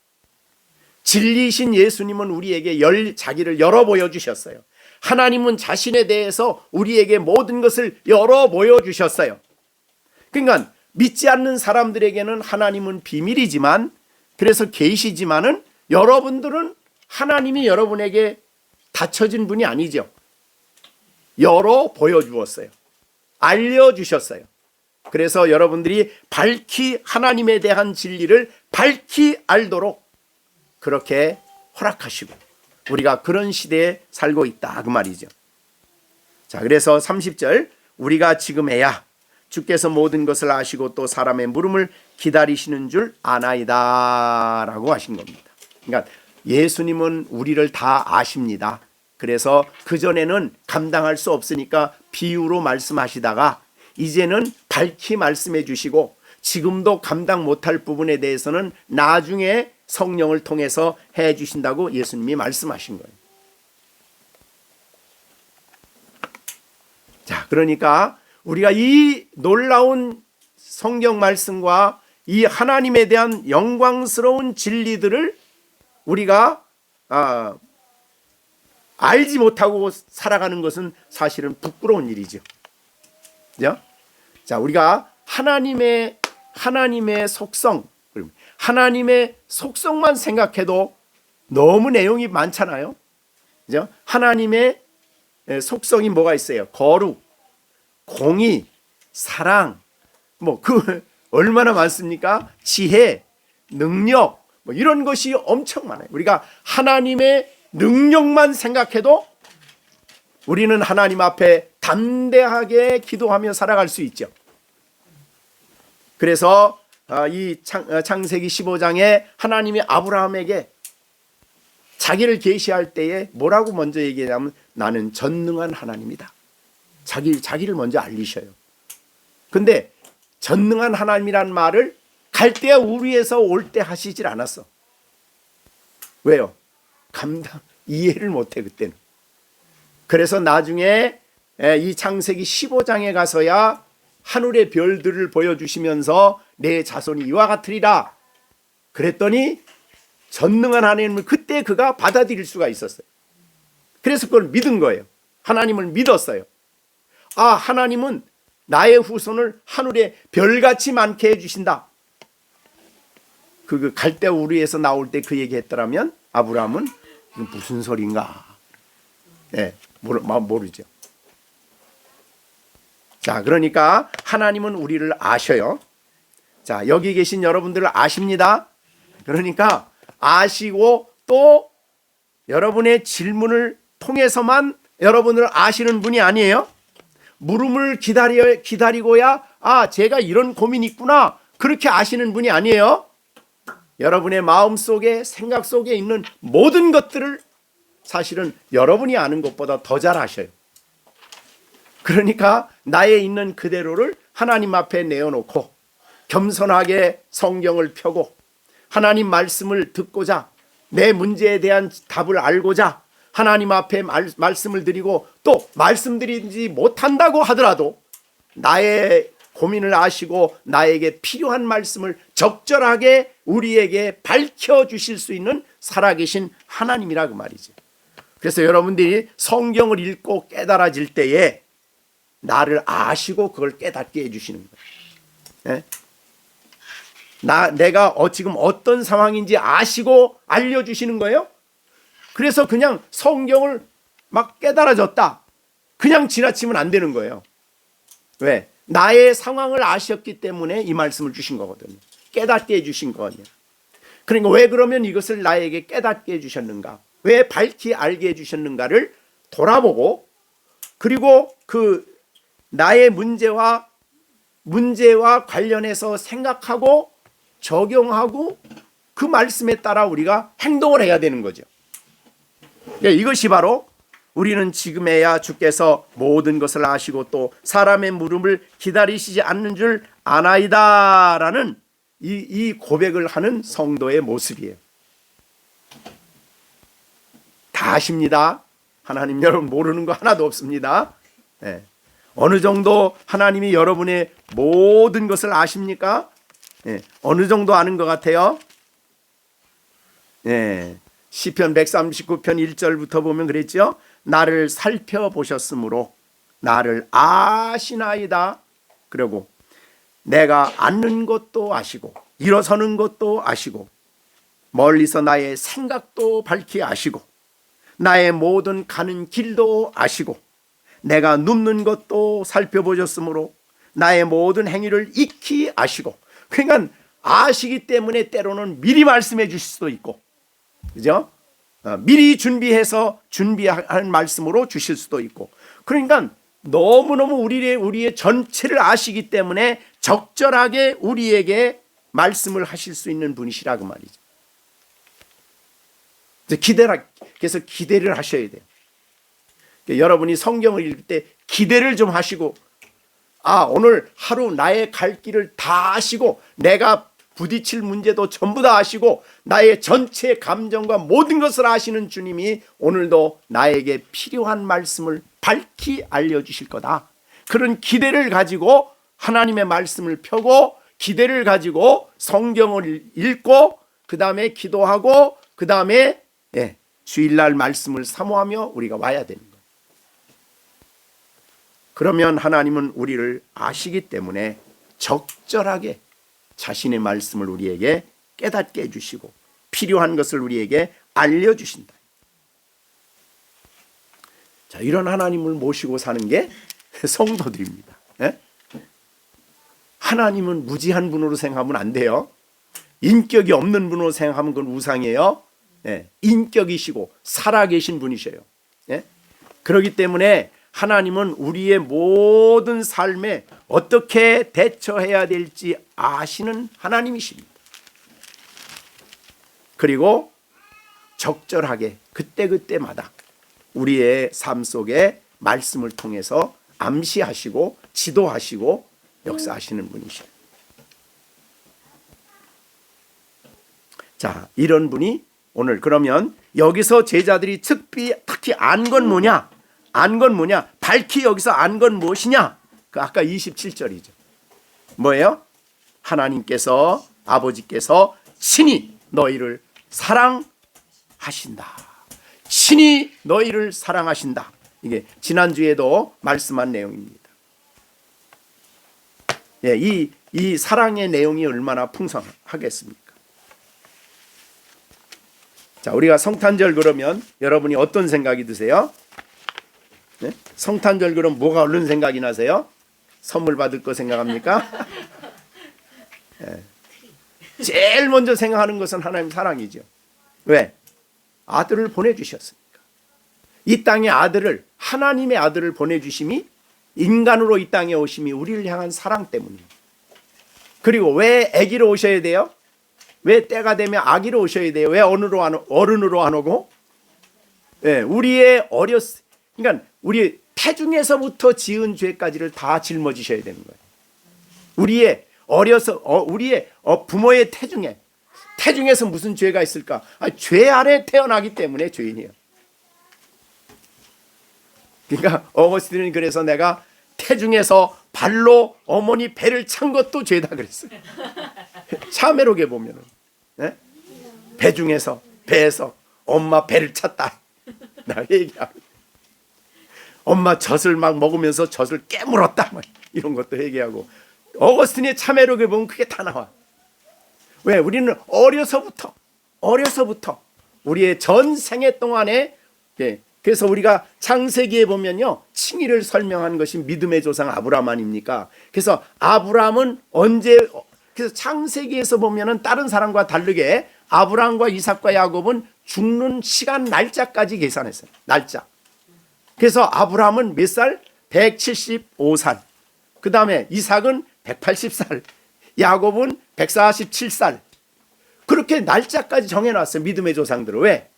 진리이신 예수님은 우리에게 자기를 열어 보여주셨어요. 하나님은 자신에 대해서 우리에게 모든 것을 열어 보여주셨어요. 그러니까 믿지 않는 사람들에게는 하나님은 비밀이지만, 그래서 계시지만은 여러분들은 하나님이 여러분에게 닫혀진 분이 아니죠. 열어 보여주었어요. 알려주셨어요. 그래서 여러분들이 밝히 하나님에 대한 진리를 밝히 알도록 그렇게 허락하시고 우리가 그런 시대에 살고 있다 그 말이죠. 자, 그래서 30절 우리가 지금에야 주께서 모든 것을 아시고 또 사람의 물음을 기다리시는 줄 아나이다 라고 하신 겁니다. 그러니까 예수님은 우리를 다 아십니다. 그래서 그전에는 감당할 수 없으니까 비유로 말씀하시다가 이제는 밝히 말씀해 주시고 지금도 감당 못할 부분에 대해서는 나중에 성령을 통해서 해 주신다고 예수님이 말씀하신 거예요. 자, 그러니까 우리가 이 놀라운 성경 말씀과 이 하나님에 대한 영광스러운 진리들을 우리가 알지 못하고 살아가는 것은 사실은 부끄러운 일이죠. 그죠? 자, 우리가 하나님의 속성, 하나님의 속성만 생각해도 너무 내용이 많잖아요. 그죠? 하나님의 속성이 뭐가 있어요? 거룩, 공의, 사랑, 얼마나 많습니까? 지혜, 능력, 이런 것이 엄청 많아요. 우리가 하나님의 능력만 생각해도 우리는 하나님 앞에 담대하게 기도하며 살아갈 수 있죠. 그래서 이 창세기 15장에 하나님이 아브라함에게 자기를 계시할 때에 뭐라고 먼저 얘기하냐면 나는 전능한 하나님이다. 자기를 먼저 알리셔요. 근데 전능한 하나님이란 말을 갈대아 우르에서 올 때 하시질 않았어. 왜요? 이해를 못해 그때는. 그래서 나중에 이 창세기 15장에 가서야 하늘의 별들을 보여주시면서 내 자손이 이와 같으리라 그랬더니 전능한 하나님을 그때 그가 받아들일 수가 있었어요. 그래서 그걸 믿은 거예요. 하나님을 믿었어요. 하나님은 나의 후손을 하늘에 별같이 많게 해주신다. 그 갈대아 우르에서 나올 때 그 얘기 했더라면 아브라함은 이건 무슨 소린가? 네, 모르죠. 자, 그러니까 하나님은 우리를 아셔요. 자, 여기 계신 여러분들을 아십니다. 그러니까 아시고 또 여러분의 질문을 통해서만 여러분을 아시는 분이 아니에요. 물음을 기다리고야 제가 이런 고민이 있구나 그렇게 아시는 분이 아니에요. 여러분의 마음속에 생각 속에 있는 모든 것들을 사실은 여러분이 아는 것보다 더 잘 아셔요. 그러니까 나에 있는 그대로를 하나님 앞에 내어놓고 겸손하게 성경을 펴고 하나님 말씀을 듣고자 내 문제에 대한 답을 알고자 하나님 앞에 말씀을 드리고 또 말씀드리지 못한다고 하더라도 나의 고민을 아시고 나에게 필요한 말씀을 적절하게 우리에게 밝혀주실 수 있는 살아계신 하나님이라고 말이죠. 그래서 여러분들이 성경을 읽고 깨달아질 때에 나를 아시고 그걸 깨닫게 해주시는 거예요. 네? 내가 지금 어떤 상황인지 아시고 알려주시는 거예요. 그래서 그냥 성경을 막 깨달아졌다 그냥 지나치면 안 되는 거예요. 왜? 나의 상황을 아셨기 때문에 이 말씀을 주신 거거든요. 깨닫게 해주신 거거든요. 그러니까 왜 그러면 이것을 나에게 깨닫게 해주셨는가, 왜 밝히 알게 해주셨는가를 돌아보고, 그리고 그 나의 문제와 문제와 관련해서 생각하고 적용하고 그 말씀에 따라 우리가 행동을 해야 되는 거죠. 이것이 바로 우리는 지금에야 주께서 모든 것을 아시고 또 사람의 물음을 기다리시지 않는 줄 아나이다라는 이 고백을 하는 성도의 모습이에요. 다 아십니다. 하나님 여러분 모르는 거 하나도 없습니다. 네. 어느 정도 하나님이 여러분의 모든 것을 아십니까? 네. 어느 정도 아는 것 같아요? 네. 시편 139편 1절부터 보면 그랬죠. 나를 살펴보셨으므로 나를 아시나이다. 그리고 내가 앉는 것도 아시고 일어서는 것도 아시고 멀리서 나의 생각도 밝히 아시고 나의 모든 가는 길도 아시고 내가 눕는 것도 살펴보셨으므로 나의 모든 행위를 익히 아시고. 그러니까 아시기 때문에 때로는 미리 말씀해 주실 수도 있고, 그죠? 미리 준비해서 준비한 말씀으로 주실 수도 있고. 그러니까 너무너무 우리의 전체를 아시기 때문에 적절하게 우리에게 말씀을 하실 수 있는 분이시라 그 말이죠. 그래서 기대를 하셔야 돼요. 여러분이 성경을 읽을 때 기대를 좀 하시고, 오늘 하루 나의 갈 길을 다 아시고 내가 부딪힐 문제도 전부 다 아시고 나의 전체 감정과 모든 것을 아시는 주님이 오늘도 나에게 필요한 말씀을 밝히 알려주실 거다. 그런 기대를 가지고 하나님의 말씀을 펴고 기대를 가지고 성경을 읽고 그 다음에 기도하고 그 다음에 주일날 말씀을 사모하며 우리가 와야 되는 거예요. 그러면 하나님은 우리를 아시기 때문에 적절하게 자신의 말씀을 우리에게 깨닫게 해주시고 필요한 것을 우리에게 알려주신다. 자, 이런 하나님을 모시고 사는 게 성도들입니다. 하나님은 무지한 분으로 생각하면 안 돼요. 인격이 없는 분으로 생각하면 그건 우상이에요. 인격이시고 살아계신 분이셔요. 그렇기 때문에 하나님은 우리의 모든 삶에 어떻게 대처해야 될지 아시는 하나님이십니다. 그리고 적절하게 그때그때마다 우리의 삶 속에 말씀을 통해서 암시하시고 지도하시고 역사하시는 분이시죠. 자, 이런 분이 오늘 그러면 여기서 제자들이 특히 안 건 뭐냐? 안 건 뭐냐? 밝히 여기서 안 건 무엇이냐? 그 아까 27절이죠. 뭐예요? 하나님께서 아버지께서 친히 너희를 사랑하신다. 친히 너희를 사랑하신다. 이게 지난주에도 말씀한 내용입니다. 이 사랑의 내용이 얼마나 풍성하겠습니까? 자, 우리가 성탄절 그러면 여러분이 어떤 생각이 드세요? 성탄절 그럼 뭐가 얼른 생각이 나세요? 선물 받을 거 생각합니까? 제일 먼저 생각하는 것은 하나님 사랑이죠. 왜? 아들을 보내주셨으니까. 이 땅에 아들을, 하나님의 아들을 보내주심이 인간으로 이 땅에 오심이 우리를 향한 사랑 때문입니다. 그리고 왜 아기로 오셔야 돼요? 왜 때가 되면 아기로 오셔야 돼요? 왜 어른으로 안 오고? 우리의 그러니까 우리 태중에서부터 지은 죄까지를 다 짊어지셔야 되는 거예요. 우리의 부모의 태중에서 무슨 죄가 있을까? 죄 아래 태어나기 때문에 죄인이에요. 그러니까 어거스틴은 그래서 내가 태중에서 발로 어머니 배를 찬 것도 죄다 그랬어요. 참회록에 보면은 배에서 엄마 배를 찼다. 나 얘기하고 엄마 젖을 막 먹으면서 젖을 깨물었다. 이런 것도 얘기하고 어거스틴의 참회록에 보면 그게 다 나와. 왜? 우리는 어려서부터 우리의 전 생애 동안에 그래서 우리가 창세기에 보면요 칭의를 설명한 것이 믿음의 조상 아브라함 아닙니까? 그래서 아브라함은 그래서 창세기에서 보면은 다른 사람과 다르게 아브라함과 이삭과 야곱은 죽는 시간 날짜까지 계산했어요. 날짜. 그래서 아브라함은 몇 살? 175살. 그 다음에 이삭은 180살, 야곱은 147살. 그렇게 날짜까지 정해놨어요. 믿음의 조상들은. 왜?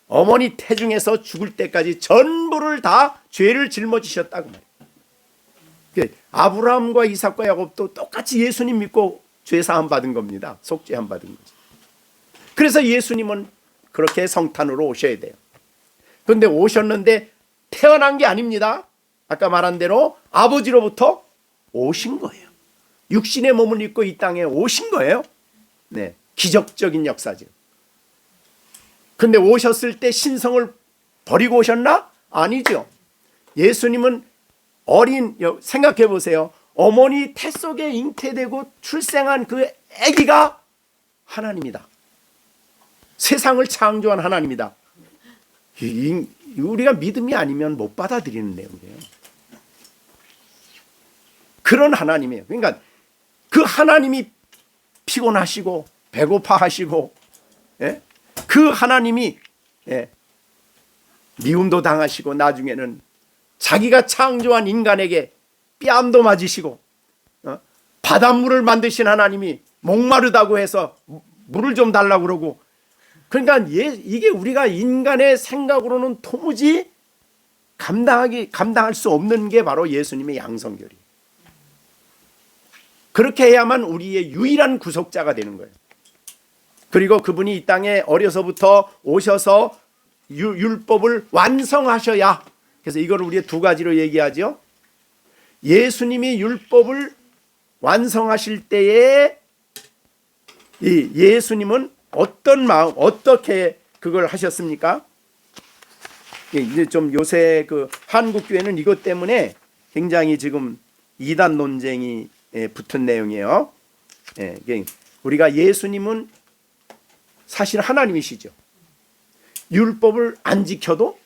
어머니 태중에서 죽을 때까지 전부를 다 죄를 짊어지셨다고 말이에요. 아브라함과 이삭과 야곱도 똑같이 예수님 믿고 죄 사함 받은 겁니다. 속죄함 받은 거죠. 그래서 예수님은 그렇게 성탄으로 오셔야 돼요. 그런데 오셨는데 태어난 게 아닙니다. 아까 말한 대로 아버지로부터 오신 거예요. 육신의 몸을 입고 이 땅에 오신 거예요. 네, 기적적인 역사죠. 근데 오셨을 때 신성을 버리고 오셨나? 아니죠. 예수님은 생각해 보세요. 어머니 태 속에 잉태되고 출생한 그 아기가 하나님이다. 세상을 창조한 하나님이다. 우리가 믿음이 아니면 못 받아들이는 내용이에요. 그런 하나님이에요. 그러니까 그 하나님이 피곤하시고 배고파하시고, 예? 그 하나님이, 예, 미움도 당하시고 나중에는 자기가 창조한 인간에게 뺨도 맞으시고, 바닷물을 만드신 하나님이 목마르다고 해서 물을 좀 달라고 그러고, 그러니까 이게 우리가 인간의 생각으로는 도무지 감당할 수 없는 게 바로 예수님의 양성결이에요. 그렇게 해야만 우리의 유일한 구속자가 되는 거예요. 그리고 그분이 이 땅에 어려서부터 오셔서 율법을 완성하셔야, 그래서 이걸 우리가 두 가지로 얘기하죠. 예수님이 율법을 완성하실 때에 이 예수님은 어떤 마음, 어떻게 그걸 하셨습니까? 이제 좀 요새 그 한국 교회는 이것 때문에 굉장히 지금 이단 논쟁이 붙은 내용이에요. 우리가 예수님은 사실 하나님이시죠. 율법을 안 지켜도,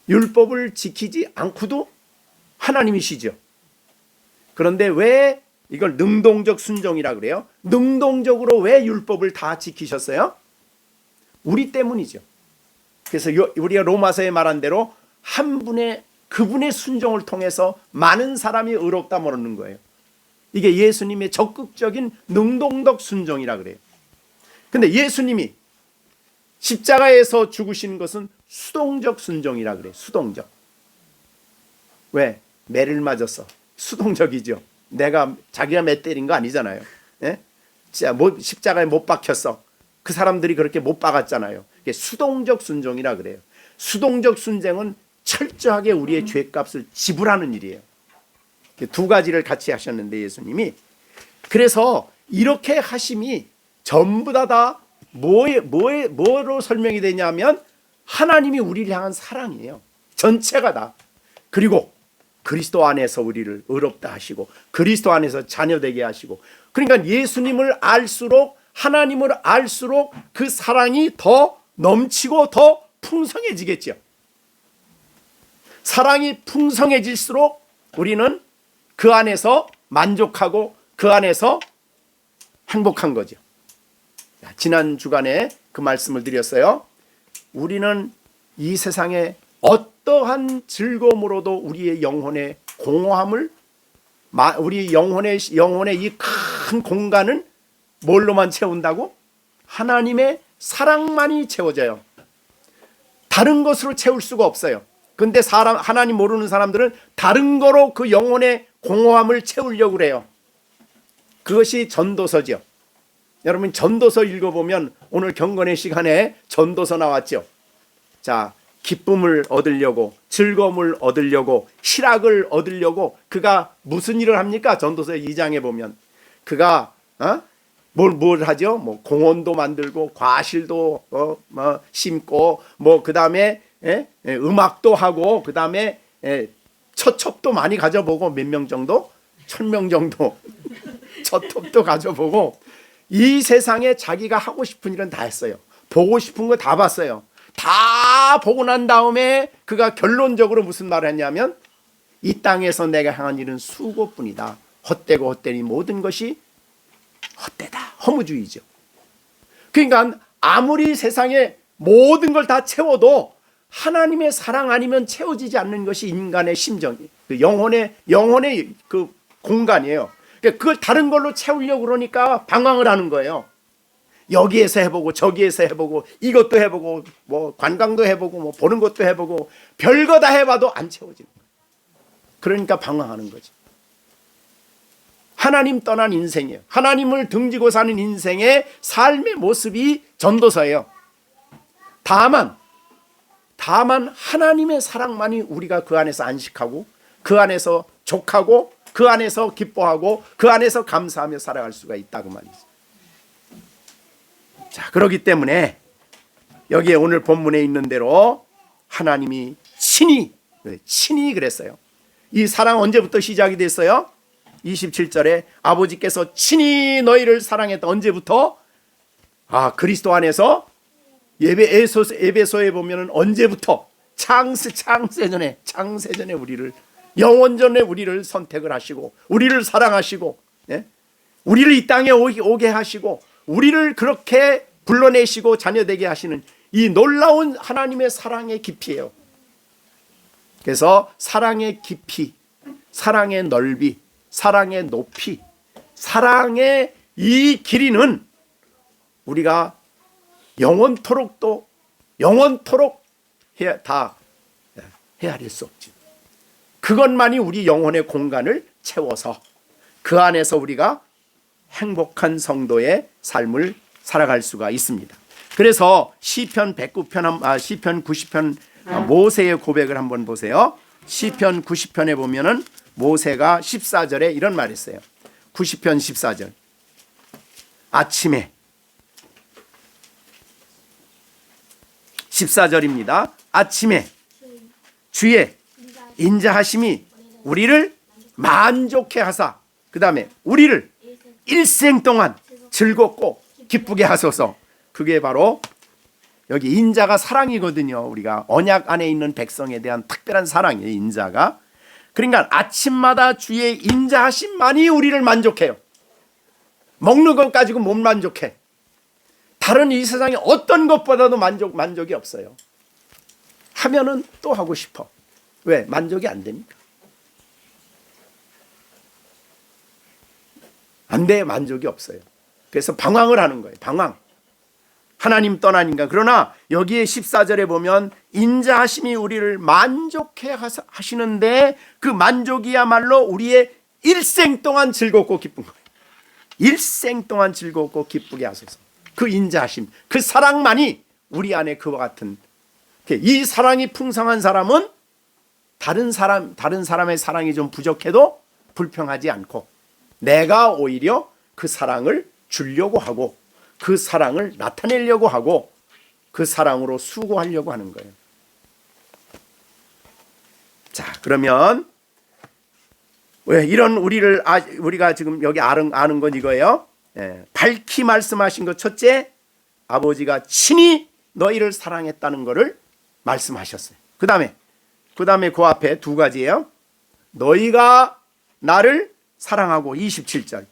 율법을 지키지 않고도 하나님이시죠. 그런데 왜 이걸 능동적 순종이라 그래요? 능동적으로 왜 율법을 다 지키셨어요? 우리 때문이죠. 그래서 우리가 로마서에 말한 대로 그분의 순종을 통해서 많은 사람이 의롭다 모르는 거예요. 이게 예수님의 적극적인 능동적 순종이라 그래요. 근데 예수님이 십자가에서 죽으신 것은 수동적 순종이라 그래요. 수동적. 왜? 매를 맞았어. 수동적이죠. 자기가 매 때린 거 아니잖아요. 예? 십자가에 못 박혔어. 그 사람들이 그렇게 못 박았잖아요. 이게 수동적 순종이라 그래요. 수동적 순종은 철저하게 우리의 죄값을 지불하는 일이에요. 두 가지를 같이 하셨는데 예수님이, 그래서 이렇게 하심이 전부 다 뭐로 설명이 되냐면 하나님이 우리를 향한 사랑이에요. 전체가 다. 그리고 그리스도 안에서 우리를 의롭다 하시고 그리스도 안에서 자녀되게 하시고, 그러니까 예수님을 알수록, 하나님을 알수록 그 사랑이 더 넘치고 더 풍성해지겠죠. 사랑이 풍성해질수록 우리는 그 안에서 만족하고 그 안에서 행복한 거죠. 지난 주간에 그 말씀을 드렸어요. 우리는 이 세상에 어떠한 즐거움으로도 우리의 영혼의 공허함을, 우리 영혼의 이 큰 공간은 뭘로만 채운다고? 하나님의 사랑만이 채워져요. 다른 것으로 채울 수가 없어요. 근데 하나님 모르는 사람들은 다른 거로 그 영혼의 공허함을 채우려고 그래요. 그것이 전도서죠. 여러분 전도서 읽어보면 오늘 경건의 시간에 전도서 나왔죠. 자, 기쁨을 얻으려고, 즐거움을 얻으려고, 희락을 얻으려고 그가 무슨 일을 합니까? 전도서 2장에 보면 그가 뭘 하죠? 뭐 공원도 만들고 과실도 심고, 그 다음에 음악도 하고, 그 다음에 처첩도 많이 가져보고, 몇 명 정도? 1000명 정도 처첩도 가져보고, 이 세상에 자기가 하고 싶은 일은 다 했어요. 보고 싶은 거 다 봤어요. 다 보고 난 다음에 그가 결론적으로 무슨 말을 했냐면, 이 땅에서 내가 향한 일은 수고뿐이다. 헛되고 헛되니 모든 것이 헛되다. 허무주의죠. 그러니까 아무리 세상에 모든 걸 다 채워도 하나님의 사랑 아니면 채워지지 않는 것이 인간의 심정, 그 영혼의 그 공간이에요. 그걸 다른 걸로 채우려고 그러니까 방황을 하는 거예요. 여기에서 해보고 저기에서 해보고 이것도 해보고 뭐 관광도 해보고 뭐 보는 것도 해보고 별거 다 해봐도 안 채워지는 거예요. 그러니까 방황하는 거지. 하나님 떠난 인생이에요. 하나님을 등지고 사는 인생의 삶의 모습이 전도서예요. 다만 하나님의 사랑만이 우리가 그 안에서 안식하고 그 안에서 족하고 그 안에서 기뻐하고 그 안에서 감사하며 살아갈 수가 있다고 말이죠. 자, 그렇기 때문에 여기에 오늘 본문에 있는 대로 하나님이 친히 그랬어요. 이 사랑 언제부터 시작이 됐어요? 27절에 아버지께서 친히 너희를 사랑했다. 언제부터? 그리스도 안에서 에베소에 보면은 언제부터? 창세전에 우리를 영원전에 우리를 선택을 하시고 우리를 사랑하시고 우리를 이 땅에 오게 하시고 우리를 그렇게 불러내시고 자녀되게 하시는 이 놀라운 하나님의 사랑의 깊이예요. 그래서 사랑의 깊이, 사랑의 넓이, 사랑의 높이, 사랑의 이 길이는 우리가 영원토록 다 헤아릴 수 없지. 그것만이 우리 영혼의 공간을 채워서 그 안에서 우리가 행복한 성도의 삶을 살아갈 수가 있습니다. 그래서 시편 90편 모세의 고백을 한번 보세요. 시편 90편에 보면은 모세가 14절에 이런 말을 했어요. 90편 14절. 아침에 14절입니다. 아침에 주의 인자하심이 우리를 만족해 하사 그 다음에 우리를 일생 동안 즐겁고 기쁘게 하소서. 그게 바로 여기 인자가 사랑이거든요. 우리가 언약 안에 있는 백성에 대한 특별한 사랑이에요. 인자가. 그러니까 아침마다 주의 인자하심만이 우리를 만족해요. 먹는 것 가지고 못 만족해. 다른 이 세상에 어떤 것보다도 만족이 없어요. 하면은 또 하고 싶어. 왜? 만족이 안 되니까. 안 돼. 만족이 없어요. 그래서 방황을 하는 거예요. 방황. 하나님 떠나니까. 그러나 여기에 14절에 보면 인자하심이 우리를 만족해 하시는데 그 만족이야말로 우리의 일생 동안 즐겁고 기쁜 거예요. 일생 동안 즐겁고 기쁘게 하소서. 그 인자하심, 그 사랑만이 우리 안에 그와 같은, 이 사랑이 풍성한 사람은 다른 사람의 사랑이 좀 부족해도 불평하지 않고 내가 오히려 그 사랑을 주려고 하고 그 사랑을 나타내려고 하고 그 사랑으로 수고하려고 하는 거예요. 자, 그러면 왜 이런 우리가 지금 여기 아는 건 이거예요. 밝히 말씀하신 것 첫째, 아버지가 친히 너희를 사랑했다는 것을 말씀하셨어요. 그 다음에 그 앞에 두 가지예요. 너희가 나를 사랑하고 27절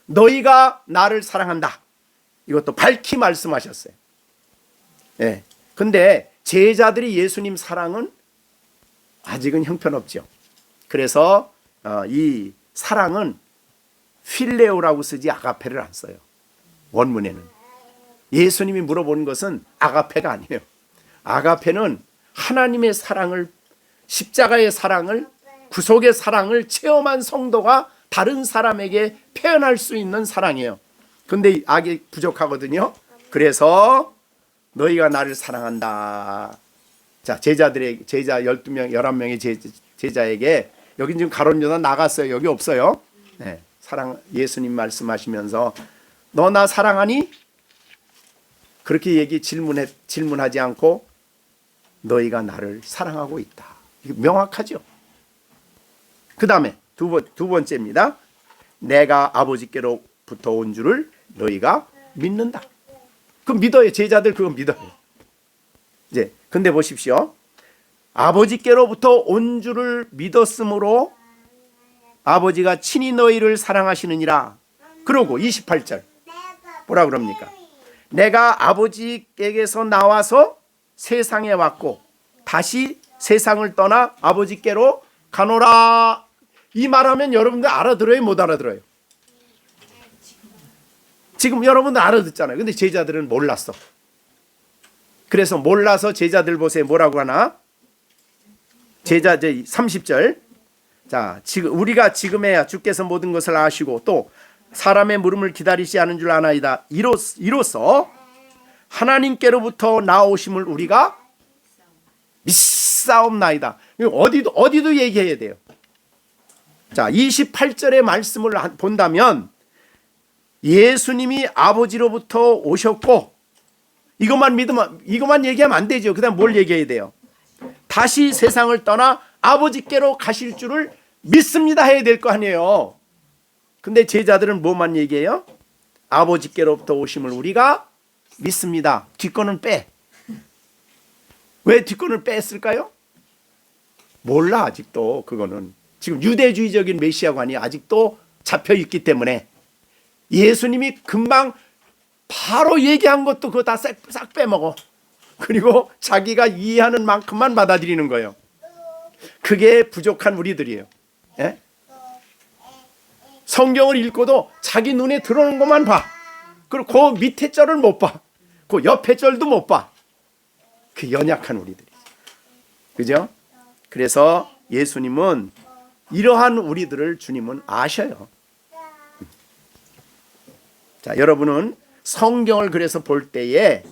너희가 나를 사랑한다. 이것도 밝히 말씀하셨어요. 근데 제자들이 예수님 사랑은 아직은 형편없죠. 그래서 이 사랑은 필레오라고 쓰지 아가페를 안 써요. 원문에는. 예수님이 물어보는 것은 아가페가 아니에요. 아가페는 하나님의 사랑을, 십자가의 사랑을, 구속의 사랑을 체험한 성도가 다른 사람에게 표현할 수 있는 사랑이에요. 근데 악이 부족하거든요. 그래서 너희가 나를 사랑한다. 자, 제자 12명, 11명의 제자에게 여기 지금 가룟 유다 나갔어요. 여기 없어요. 사랑, 예수님 말씀하시면서 너 나 사랑하니? 그렇게 질문하지 않고 너희가 나를 사랑하고 있다. 이게 명확하죠. 그 다음에 두 번째입니다. 내가 아버지께로부터 온 줄을 너희가 믿는다. 그럼 믿어요. 제자들 그거 믿어요. 이제 근데 보십시오. 아버지께로부터 온 줄을 믿었으므로 아버지가 친히 너희를 사랑하시느니라. 그러고 28절 뭐라 그럽니까? 내가 아버지께서 나와서 세상에 왔고 다시 세상을 떠나 아버지께로 가노라. 이 말하면 여러분들 알아들어요, 못 알아들어요? 지금 여러분들 알아듣잖아요. 근데 제자들은 몰랐어. 그래서 몰라서 제자들 보세요. 뭐라고 하나? 제자 30절. 자, 지금 우리가 지금에야 주께서 모든 것을 아시고 또 사람의 물음을 기다리지 않은 줄 아나이다. 이로써 하나님께로부터 나오심을 우리가 믿사옵나이다. 어디도 얘기해야 돼요. 자, 28절의 말씀을 본다면 예수님이 아버지로부터 오셨고, 이것만 얘기하면 안 되죠. 그다음 뭘 얘기해야 돼요? 다시 세상을 떠나 아버지께로 가실 줄을 믿습니다 해야 될 거 아니에요. 근데 제자들은 뭐만 얘기해요? 아버지께로부터 오심을 우리가 믿습니다. 뒷거는 빼. 왜 뒷거는 뺐을까요? 몰라. 아직도 그거는 지금 유대주의적인 메시아관이 아직도 잡혀있기 때문에 예수님이 금방 바로 얘기한 것도 그거 다 싹 빼먹어. 그리고 자기가 이해하는 만큼만 받아들이는 거예요. 그게 부족한 우리들이에요. 예? 성경을 읽고도 자기 눈에 들어오는 것만 봐. 그리고 그 밑에 절을 못 봐. 그 옆에 절도 못 봐. 그 연약한 우리들이죠. 그죠? 그래서 예수님은 이러한 우리들을 주님은 아셔요. 자, 여러분은 성경을 그래서 볼 때에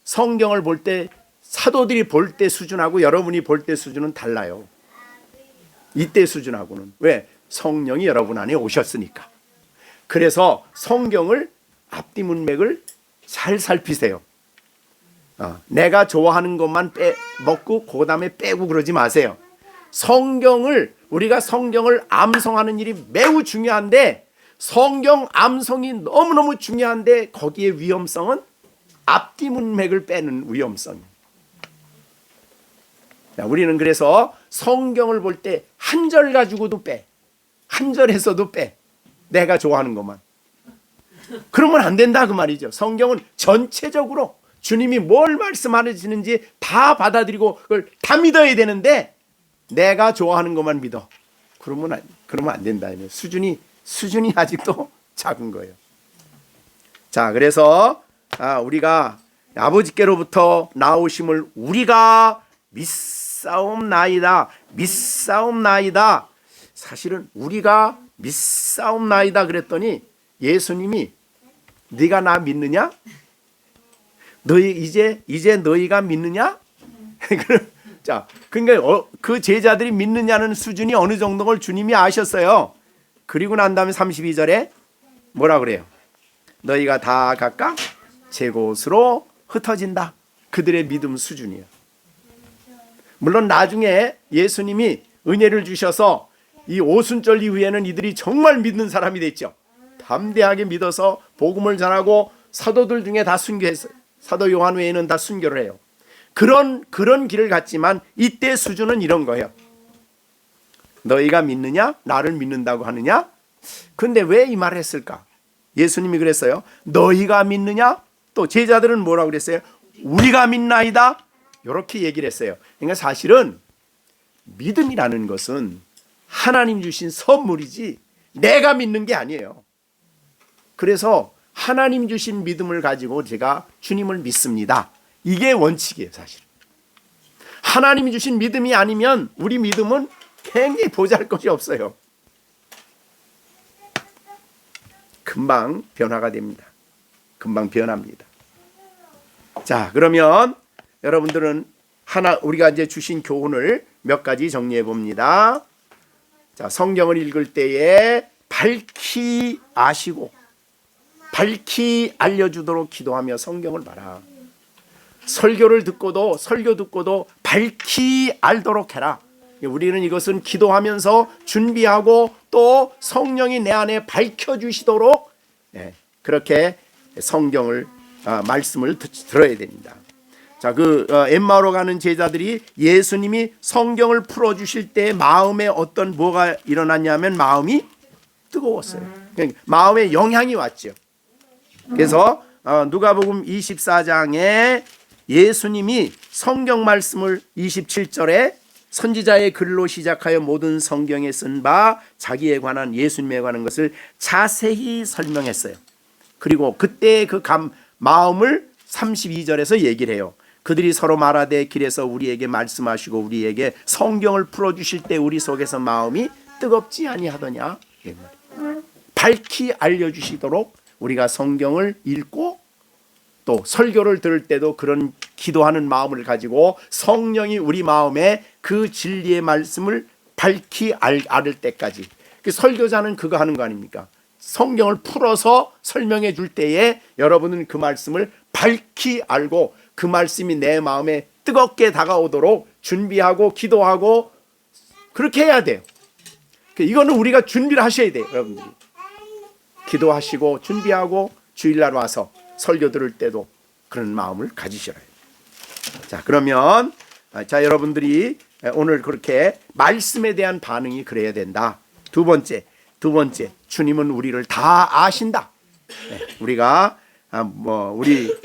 성경을 볼 때 사도들이 볼 때 수준하고 여러분이 볼 때 수준은 달라요. 이때 수준하고는. 왜? 성령이 여러분 안에 오셨으니까. 그래서 성경을 앞뒤 문맥을 잘 살피세요. 내가 좋아하는 것만 먹고 그 다음에 빼고 그러지 마세요. 우리가 성경을 암송하는 일이 매우 중요한데, 성경 암송이 너무너무 중요한데 거기에 위험성은 앞뒤 문맥을 빼는 위험성이에요. 우리는 그래서 성경을 볼 때 한 절 가지고도 빼. 한 절에서도 빼. 내가 좋아하는 것만. 그러면 안 된다 그 말이죠. 성경은 전체적으로 주님이 뭘 말씀하시는지 다 받아들이고 그걸 다 믿어야 되는데 내가 좋아하는 것만 믿어. 그러면 안 된다. 수준이 아직도 작은 거예요. 자, 그래서 우리가 아버지께로부터 나오심을 우리가 믿사옵나이다. 사실은 우리가 믿사옵나이다 그랬더니 예수님이 네가 나 믿느냐? 너희 이제 너희가 믿느냐? 자, 그러니까 그 제자들이 믿느냐는 수준이 어느 정도를 주님이 아셨어요. 그리고 난 다음에 32절에 뭐라 그래요? 너희가 다 각각 제 곳으로 흩어진다. 그들의 믿음 수준이에요. 물론 나중에 예수님이 은혜를 주셔서 이 오순절 이후에는 이들이 정말 믿는 사람이 됐죠. 담대하게 믿어서 복음을 전하고 사도들 중에 다 순교했어요. 사도 요한 외에는 다 순교를 해요. 그런 길을 갔지만 이때 수준은 이런 거예요. 너희가 믿느냐? 나를 믿는다고 하느냐? 근데 왜 이 말을 했을까? 예수님이 그랬어요. 너희가 믿느냐? 또 제자들은 뭐라고 그랬어요? 우리가 믿나이다. 이렇게 얘기를 했어요. 그러니까 사실은 믿음이라는 것은 하나님 주신 선물이지 내가 믿는 게 아니에요. 그래서 하나님 주신 믿음을 가지고 제가 주님을 믿습니다. 이게 원칙이에요, 사실. 하나님이 주신 믿음이 아니면 우리 믿음은 굉장히 보잘것이 없어요. 금방 변화가 됩니다. 금방 변합니다. 자, 그러면 여러분들은 우리가 이제 주신 교훈을 몇 가지 정리해 봅니다. 자, 성경을 읽을 때에 밝히 아시고 밝히 알려주도록 기도하며 성경을 봐라. 설교 듣고도 밝히 알도록 해라. 우리는 이것은 기도하면서 준비하고 또 성령이 내 안에 밝혀주시도록 그렇게 성경을 말씀을 들어야 됩니다. 자, 엠마오로 가는 제자들이 예수님이 성경을 풀어주실 때 마음에 뭐가 일어났냐면 마음이 뜨거웠어요. 그러니까 마음에 영향이 왔죠. 그래서 누가복음 24장에 예수님이 성경 말씀을 27절에 선지자의 글로 시작하여 모든 성경에 쓴 바 자기에 관한 예수님에 관한 것을 자세히 설명했어요. 그리고 그때의 그 마음을 32절에서 얘기를 해요. 그들이 서로 말하되 길에서 우리에게 말씀하시고 우리에게 성경을 풀어주실 때 우리 속에서 마음이 뜨겁지 아니하더냐. 밝히 알려주시도록 우리가 성경을 읽고 또 설교를 들을 때도 그런 기도하는 마음을 가지고 성령이 우리 마음에 그 진리의 말씀을 밝히 알을 때까지. 그 설교자는 그거 하는 거 아닙니까? 성경을 풀어서 설명해 줄 때에 여러분은 그 말씀을 밝히 알고 그 말씀이 내 마음에 뜨겁게 다가오도록 준비하고 기도하고 그렇게 해야 돼요. 이거는 우리가 준비를 하셔야 돼요. 여러분들이 기도하시고 준비하고 주일날 와서 설교 들을 때도 그런 마음을 가지셔야 해요. 자, 그러면 여러분들이 오늘 그렇게 말씀에 대한 반응이 그래야 된다. 두 번째 주님은 우리를 다 아신다. 우리가 우리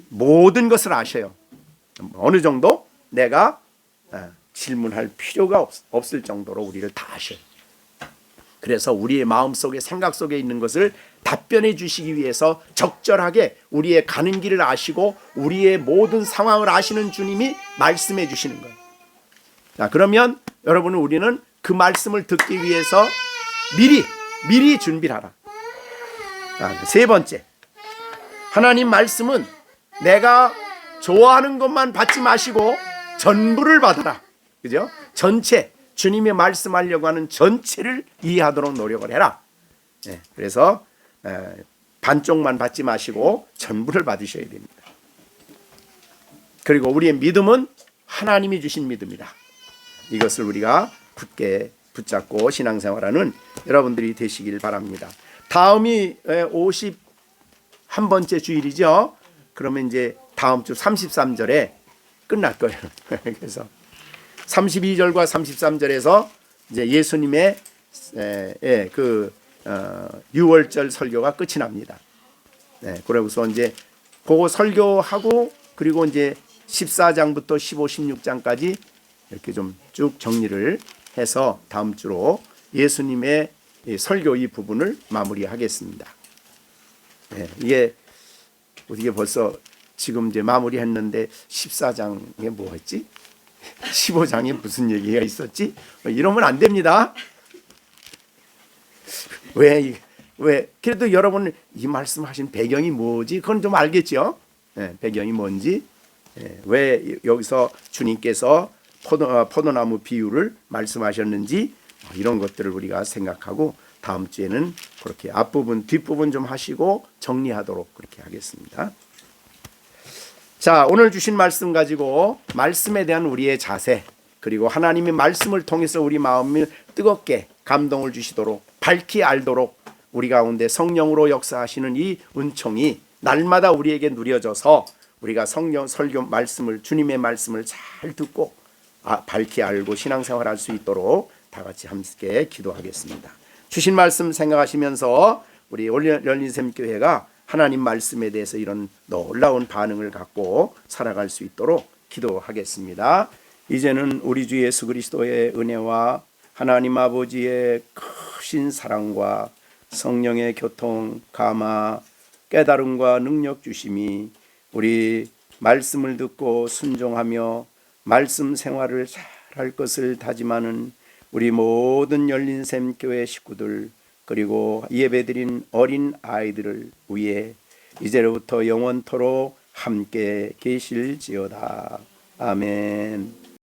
모든 것을 아셔요. 어느 정도 내가 질문할 필요가 없을 정도로 우리를 다 아셔요. 그래서 우리의 마음속에 생각 속에 있는 것을 답변해 주시기 위해서 적절하게 우리의 가는 길을 아시고 우리의 모든 상황을 아시는 주님이 말씀해 주시는 거예요. 자, 그러면 여러분은 우리는 그 말씀을 듣기 위해서 미리 준비를 하라. 자, 세 번째, 하나님 말씀은 내가 좋아하는 것만 받지 마시고 전부를 받아라. 그죠? 전체 주님이 말씀하려고 하는 전체를 이해하도록 노력을 해라. 그래서 반쪽만 받지 마시고 전부를 받으셔야 됩니다. 그리고 우리의 믿음은 하나님이 주신 믿음이다. 이것을 우리가 굳게 붙잡고 신앙생활하는 여러분들이 되시길 바랍니다. 다음이 51번째 주일이죠. 그러면 이제 다음 주 33절에 끝날 거예요. 그래서 32절과 33절에서 이제 예수님의 그 6월절 설교가 끝이 납니다. 그러고서 이제 그거 설교하고 그리고 이제 14장부터 15, 16장까지 이렇게 좀 쭉 정리를 해서 다음 주로 예수님의 설교 이 부분을 마무리하겠습니다. 이게 벌써 지금 이제 마무리했는데 14장에 뭐 했지? 15장에 무슨 얘기가 있었지? 이러면 안 됩니다. 왜 그래도 여러분 이 말씀하신 배경이 뭐지? 그건 좀 알겠죠? 배경이 뭔지, 왜 여기서 주님께서 포도나무 비유를 말씀하셨는지 이런 것들을 우리가 생각하고 다음 주에는 그렇게 앞부분 뒷부분 좀 하시고 정리하도록 그렇게 하겠습니다. 자, 오늘 주신 말씀 가지고 말씀에 대한 우리의 자세, 그리고 하나님의 말씀을 통해서 우리 마음을 뜨겁게 감동을 주시도록 밝히 알도록 우리 가운데 성령으로 역사하시는 이 은총이 날마다 우리에게 누려져서 우리가 성령 설교 말씀을 주님의 말씀을 잘 듣고 밝히 알고 신앙생활할 수 있도록 다 같이 함께 기도하겠습니다. 주신 말씀 생각하시면서 우리 열린샘교회가 하나님 말씀에 대해서 이런 놀라운 반응을 갖고 살아갈 수 있도록 기도하겠습니다. 이제는 우리 주 예수 그리스도의 은혜와 하나님 아버지의 크신 사랑과 성령의 교통, 감화, 깨달음과 능력 주심이 우리 말씀을 듣고 순종하며 말씀 생활을 잘할 것을 다짐하는 우리 모든 열린샘교회 식구들 그리고 예배드린 어린 아이들을 위해 이제로부터 영원토록 함께 계실지어다. 아멘.